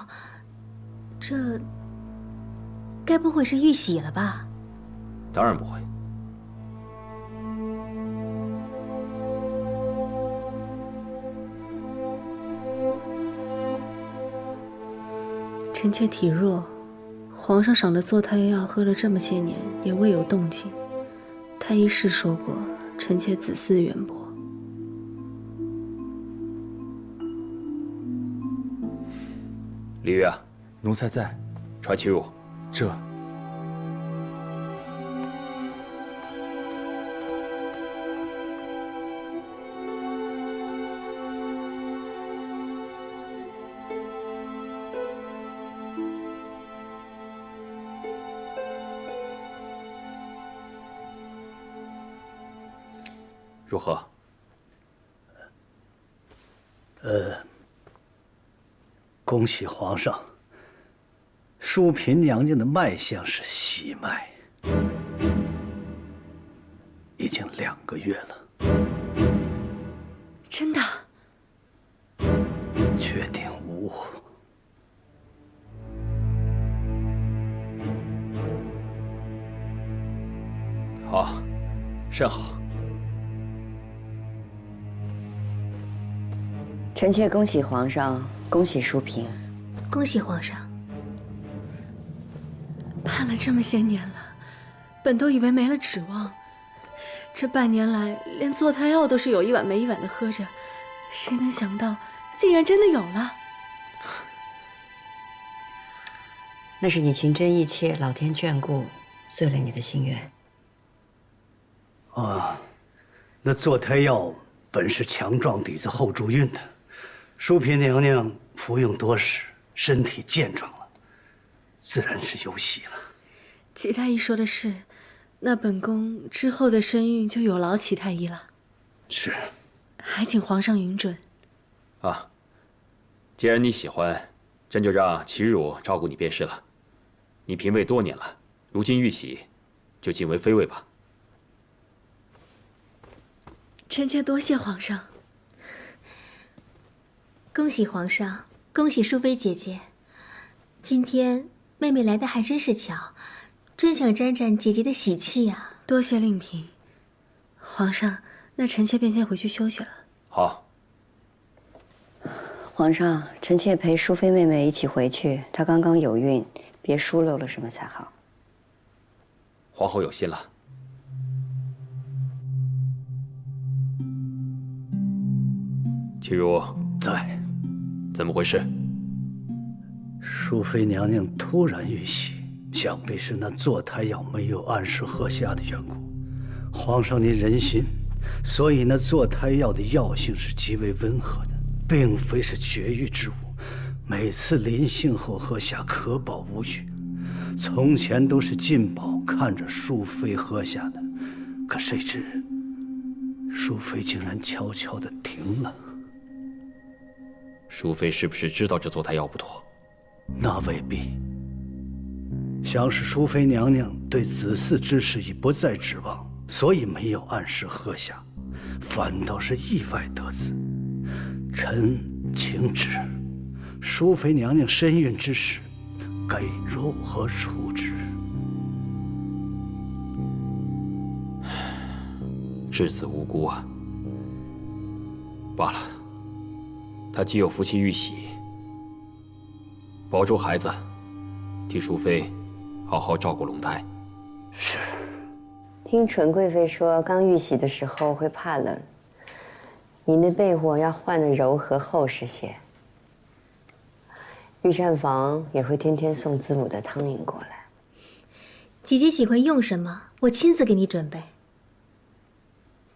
这该不会是遇喜了吧？当然不会。臣妾体弱，皇上赏的坐太药喝了这么些年，也未有动静。太医是说过，臣妾子嗣渊博。李煜啊，奴才在。传其入。这。如何？恭喜皇上，淑嫔娘娘的脉象是喜脉，已经2个月了。真的？确定无误。好，甚好。臣妾恭喜皇上，恭喜淑嫔，恭喜皇上。盼了这么些年了，本都以为没了指望，这半年来连坐太药都是有一碗没一碗的喝着，谁能想到竟然真的有了？那是你情真意切，老天眷顾，遂了你的心愿。啊，那坐胎药本是强壮底子后助孕的，淑嫔娘娘服用多时，身体健壮了，自然是有喜了。齐太医说的是，那本宫之后的身孕就有劳齐太医了。是，还请皇上允准。啊，既然你喜欢，朕就让齐汝照顾你便是了。你嫔位多年了，如今遇喜，就晋为妃位吧。臣妾多谢皇上。恭喜皇上，恭喜淑妃姐姐。今天妹妹来的还真是巧，真想沾沾姐姐的喜气呀。多谢令嫔。皇上，那臣妾便先回去休息了。好。皇上，臣妾陪淑妃妹妹一起回去，她刚刚有孕，别疏漏了什么才好。皇后有心了。齐汝在。怎么回事？淑妃娘娘突然遇喜，想必是那坐胎药没有按时喝下的缘故。皇上您仁心，所以那坐胎药的药性是极为温和的，并非是绝育之物。每次临幸后喝下，可保无虞。从前都是进宝看着淑妃喝下的，可谁知淑妃竟然悄悄地停了。淑妃是不是知道这坐胎药不妥？那未必。想是淑妃娘娘对子嗣之事已不再指望，所以没有按时喝下，反倒是意外得子。臣请旨，淑妃娘娘身孕之事，该如何处置？稚子无辜啊！罢了，他既有福气玉玺，保住孩子，替淑妃好好照顾龙胎。是。听纯贵妃说，刚玉玺的时候会怕冷，你那被窝要换得柔和厚实些。御膳房也会天天送滋补的汤饮过来。姐姐喜欢用什么，我亲自给你准备。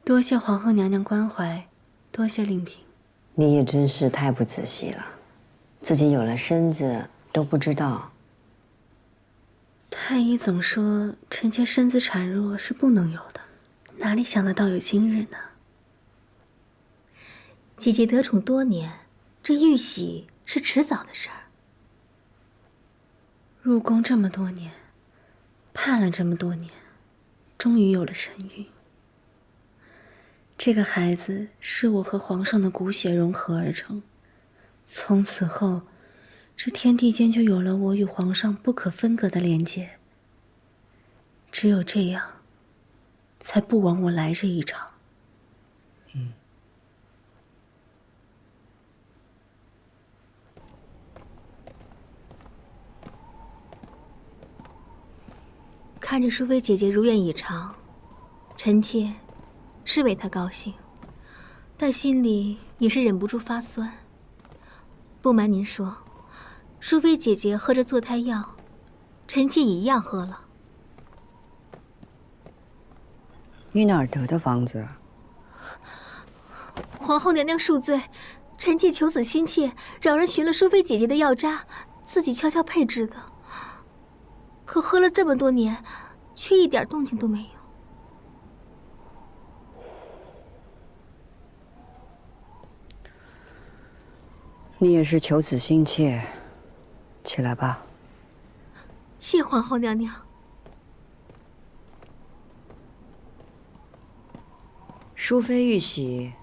多谢皇后娘娘关怀，多谢令嫔。你也真是太不仔细了，自己有了身子都不知道。太医总说臣妾身子孱弱是不能有的，哪里想得到有今日呢？姐姐得宠多年，这玉玺是迟早的事儿。入宫这么多年，盼了这么多年，终于有了身孕。这个孩子是我和皇上的骨血融合而成，从此后，这天地间就有了我与皇上不可分割的连接。只有这样，才不枉我来这一场。看着淑妃姐姐如愿以偿，臣妾是为她高兴，但心里也是忍不住发酸。不瞒您说，淑妃姐姐喝着坐胎药，臣妾也一样喝了。你哪儿得的方子？皇后娘娘恕罪，臣妾求死心切，找人寻了淑妃姐姐的药渣，自己悄悄配制的。可喝了这么多年，却一点动静都没有。你也是求子心切，起来吧。谢皇后娘娘。淑妃玉玺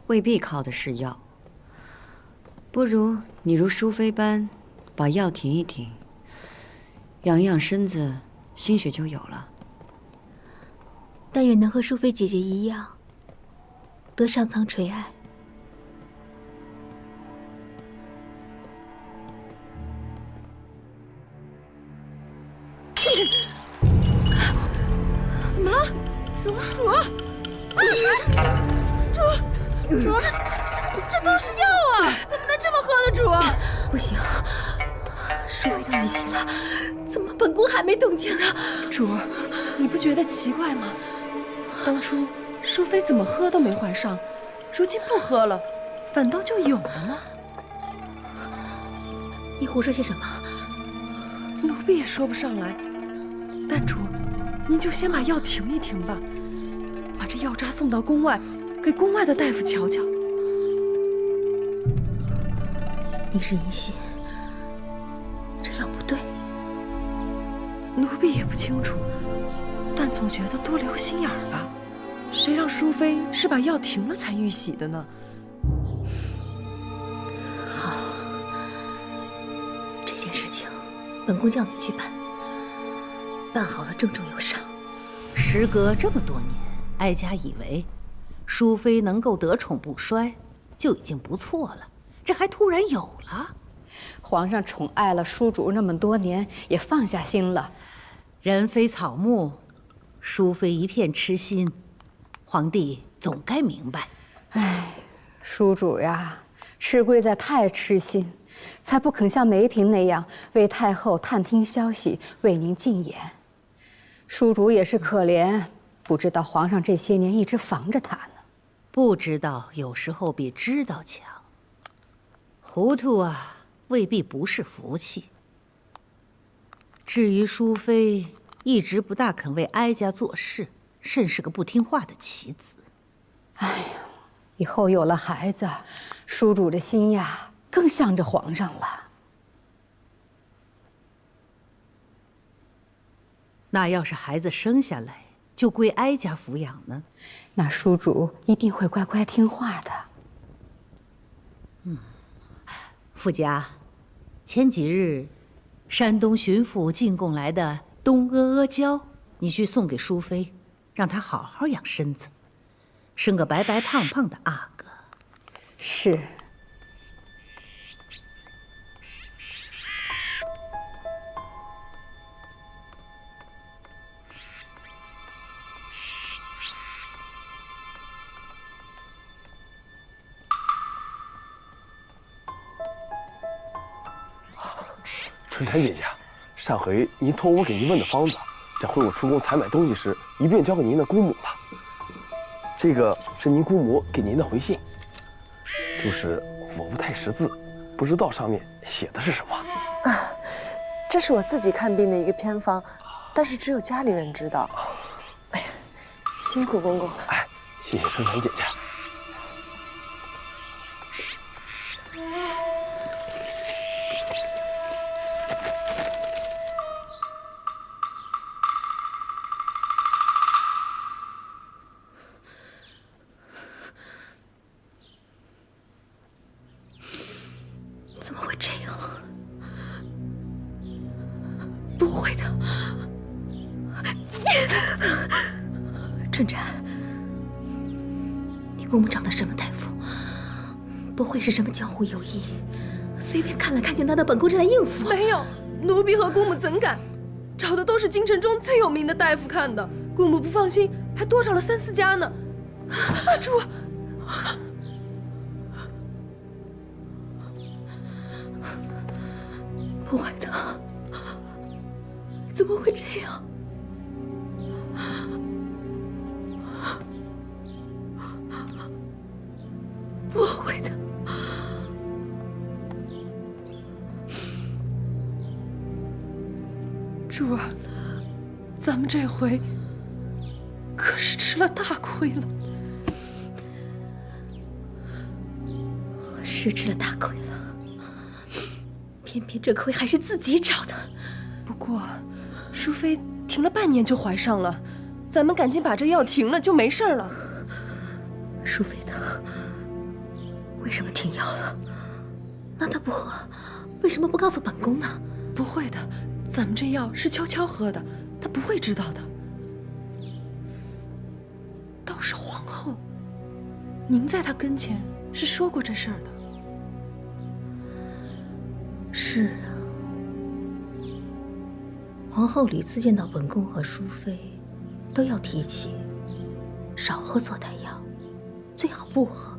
未必靠的是药，不如你如淑妃般把药停一停，养一养身子，心血就有了。但愿能和淑妃姐姐一样，得上苍垂爱。怎么了，主？主，这都是药啊！怎么能这么喝的，主？不行，淑妃的玉玺了，怎么本宫还没动静呢？主，你不觉得奇怪吗？当初淑妃怎么喝都没怀上，如今不喝了，反倒就有了呢？你胡说些什么？奴婢也说不上来。但主，您就先把药停一停吧，把这药渣送到宫外，给宫外的大夫瞧瞧。你是疑心这药不对？奴婢也不清楚，但总觉得多留心眼儿吧。谁让淑妃是把药停了才玉玺的呢？好，这件事情本宫叫你去办，办好了郑重有赏。时隔这么多年，哀家以为淑妃能够得宠不衰就已经不错了，这还突然有了。皇上宠爱了淑主那么多年，也放下心了。人非草木，淑妃一片痴心，皇帝总该明白。哎，淑主呀，是贵在太痴心，才不肯像梅嫔那样为太后探听消息，为您进言。淑主也是可怜，不知道皇上这些年一直防着她呢。不知道有时候比知道强。糊涂啊，未必不是福气。至于淑妃一直不大肯为哀家做事，甚是个不听话的棋子。哎呀，以后有了孩子，叔主的心呀，更向着皇上了。那要是孩子生下来就归哀家抚养呢？那叔主一定会乖乖听话的。傅家，前几日山东巡抚进贡来的东阿阿胶，你去送给淑妃，让她好好养身子，生个白白胖胖的阿哥。是。春蝉姐姐，上回您托我给您问的方子，这回我出宫采买东西时，一并交给您的姑母了。这个是您姑母给您的回信，就是我不太识字，不知道上面写的是什么。这是我自己看病的一个偏方，但是只有家里人知道。哎呀，辛苦公公了。哎，谢谢春蝉姐姐。怎么会这样？不会的，春蝉，你姑母找的什么大夫？不会是什么江湖游医，随便看了看就拿到本宫这来应付？没有，奴婢和姑母怎敢？找的都是京城中最有名的大夫看的，姑母不放心，还多找了3、4家呢。阿珠。不会的，怎么会这样？不会的，珠儿，咱们这回可是吃了大亏了。是吃了大亏了。偏偏这亏还是自己找的。不过，淑妃停了半年就怀上了，咱们赶紧把这药停了，就没事了。淑妃她为什么停药了？那她不喝，为什么不告诉本宫呢？不会的，咱们这药是悄悄喝的，她不会知道的。倒是皇后，您在她跟前是说过这事儿的。是啊，皇后屡次见到本宫和淑妃，都要提起少喝坐胎药，最好不喝。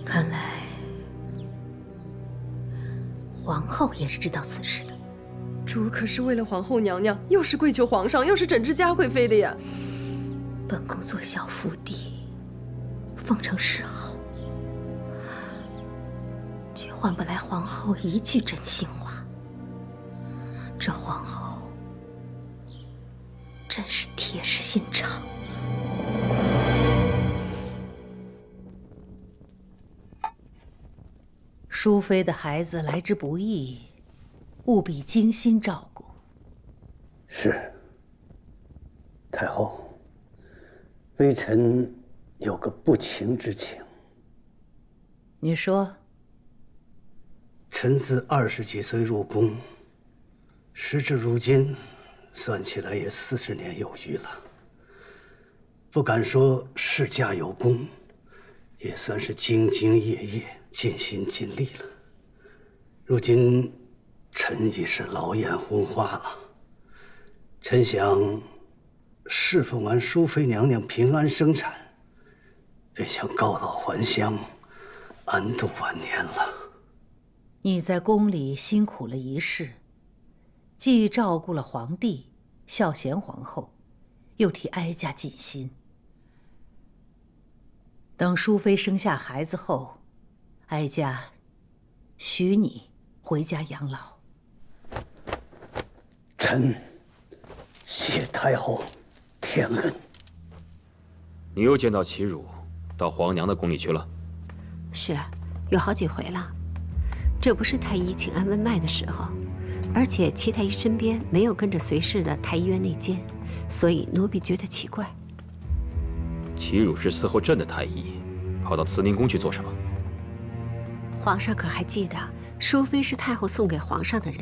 看来皇后也是知道此事的。珠儿可是为了皇后娘娘，又是跪求皇上，又是整治嘉贵妃的呀。本宫做小伏低，奉承示好，却换不来皇后一句真心话。这皇后真是铁石心肠。淑妃的孩子来之不易，务必精心照顾。是，太后，微臣有个不情之请。你说。臣自20几岁入宫，时至如今，算起来也40年有余了。不敢说世家有功，也算是兢兢业业、尽心尽力了。如今，臣已是老眼昏花了。臣想侍奉完淑妃娘娘平安生产，便想告老还乡，安度晚年了。你在宫里辛苦了一世，既照顾了皇帝、孝贤皇后，又替哀家尽心。等淑妃生下孩子后，哀家许你回家养老。臣谢太后天恩。你又见到齐汝到皇娘的宫里去了？是，有好几回了。这不是太医请安问脉的时候，而且齐太医身边没有跟着随侍的太医院内监，所以奴婢觉得奇怪。齐汝是伺候朕的太医，跑到慈宁宫去做什么？皇上可还记得，淑妃是太后送给皇上的人，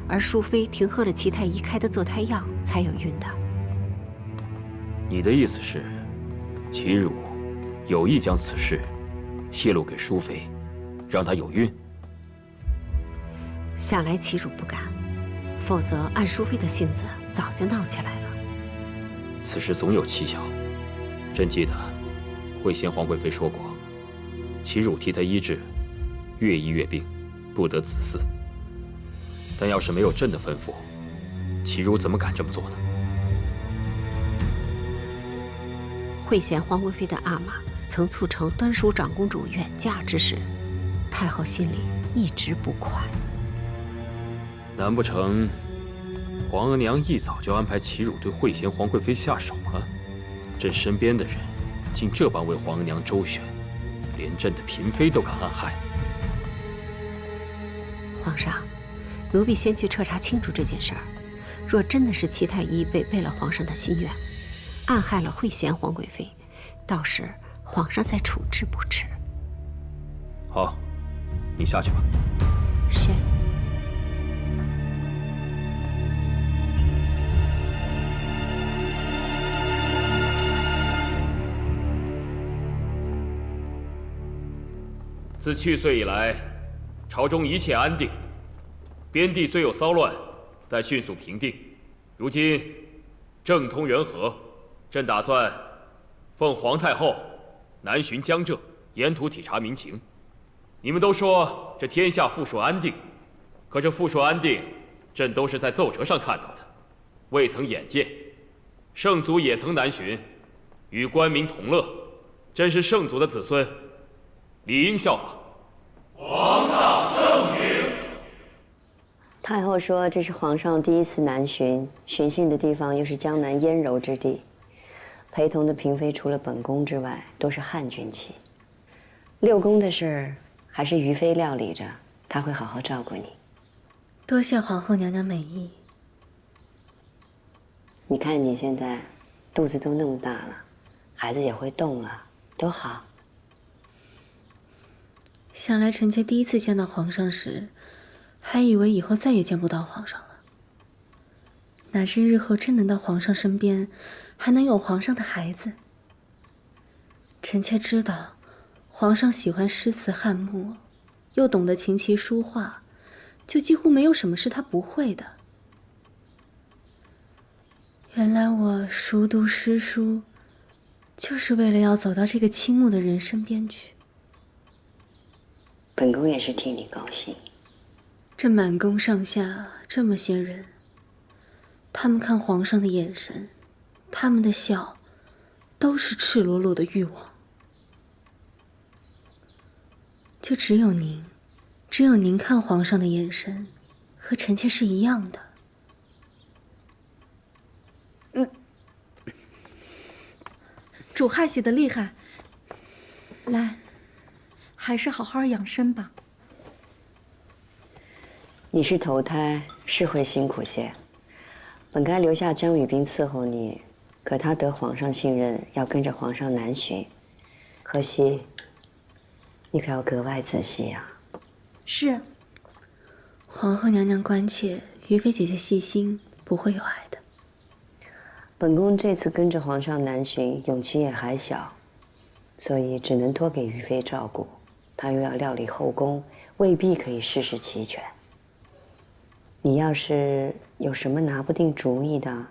而淑妃停喝了齐太医开的坐胎药，才有孕的。你的意思是，齐汝有意将此事泄露给淑妃，让她有孕？想来齐汝不敢，否则按淑妃的性子，早就闹起来了。此事总有蹊跷。朕记得，惠贤皇贵妃说过，齐汝替她医治，越医越病，不得子嗣。但要是没有朕的吩咐，齐汝怎么敢这么做呢？惠贤皇贵妃的阿玛曾促成端淑长公主远嫁之事，太后心里一直不快。难不成皇额娘一早就安排齐汝对惠贤皇贵妃下手了？朕身边的人竟这般为皇额娘周旋，连朕的嫔妃都敢暗害。皇上，奴婢先去彻查清楚这件事儿。若真的是齐太医违背了皇上的心愿，暗害了惠贤皇贵妃，到时皇上再处置不迟。好，你下去吧。是。自去岁以来，朝中一切安定，边地虽有骚乱，但迅速平定。如今政通人和，朕打算奉皇太后南巡江浙，沿途体察民情。你们都说这天下富庶安定，可这富庶安定，朕都是在奏折上看到的，未曾眼见。圣祖也曾南巡，与官民同乐，朕是圣祖的子孙，理应效仿。皇上圣谕。太后说这是皇上第一次南巡，巡幸的地方又是江南燕柔之地，陪同的嫔妃除了本宫之外，都是汉军旗。六宫的事儿还是于妃料理着，她会好好照顾你。多谢皇后娘娘美意。你看你现在肚子都那么大了，孩子也会动了，多好。想来臣妾第一次见到皇上时，还以为以后再也见不到皇上了。哪知日后真能到皇上身边，还能有皇上的孩子。臣妾知道，皇上喜欢诗词汉墨，又懂得琴棋书画，就几乎没有什么是他不会的。原来我熟读诗书，就是为了要走到这个倾慕的人身边去。本宫也是替你高兴。这满宫上下这么些人，他们看皇上的眼神，他们的笑，都是赤裸裸的欲望。就只有您看皇上的眼神，和臣妾是一样的。主害喜的厉害，来，还是好好养生吧。你是头胎，是会辛苦些。本该留下江雨冰伺候你，可他得皇上信任，要跟着皇上南巡，可惜，你可要格外仔细呀。是。皇后娘娘关切，于妃姐姐细心，不会有碍的。本宫这次跟着皇上南巡，勇气也还小，所以只能托给于妃照顾。她又要料理后宫，未必可以事事齐全。你要是有什么拿不定主意的，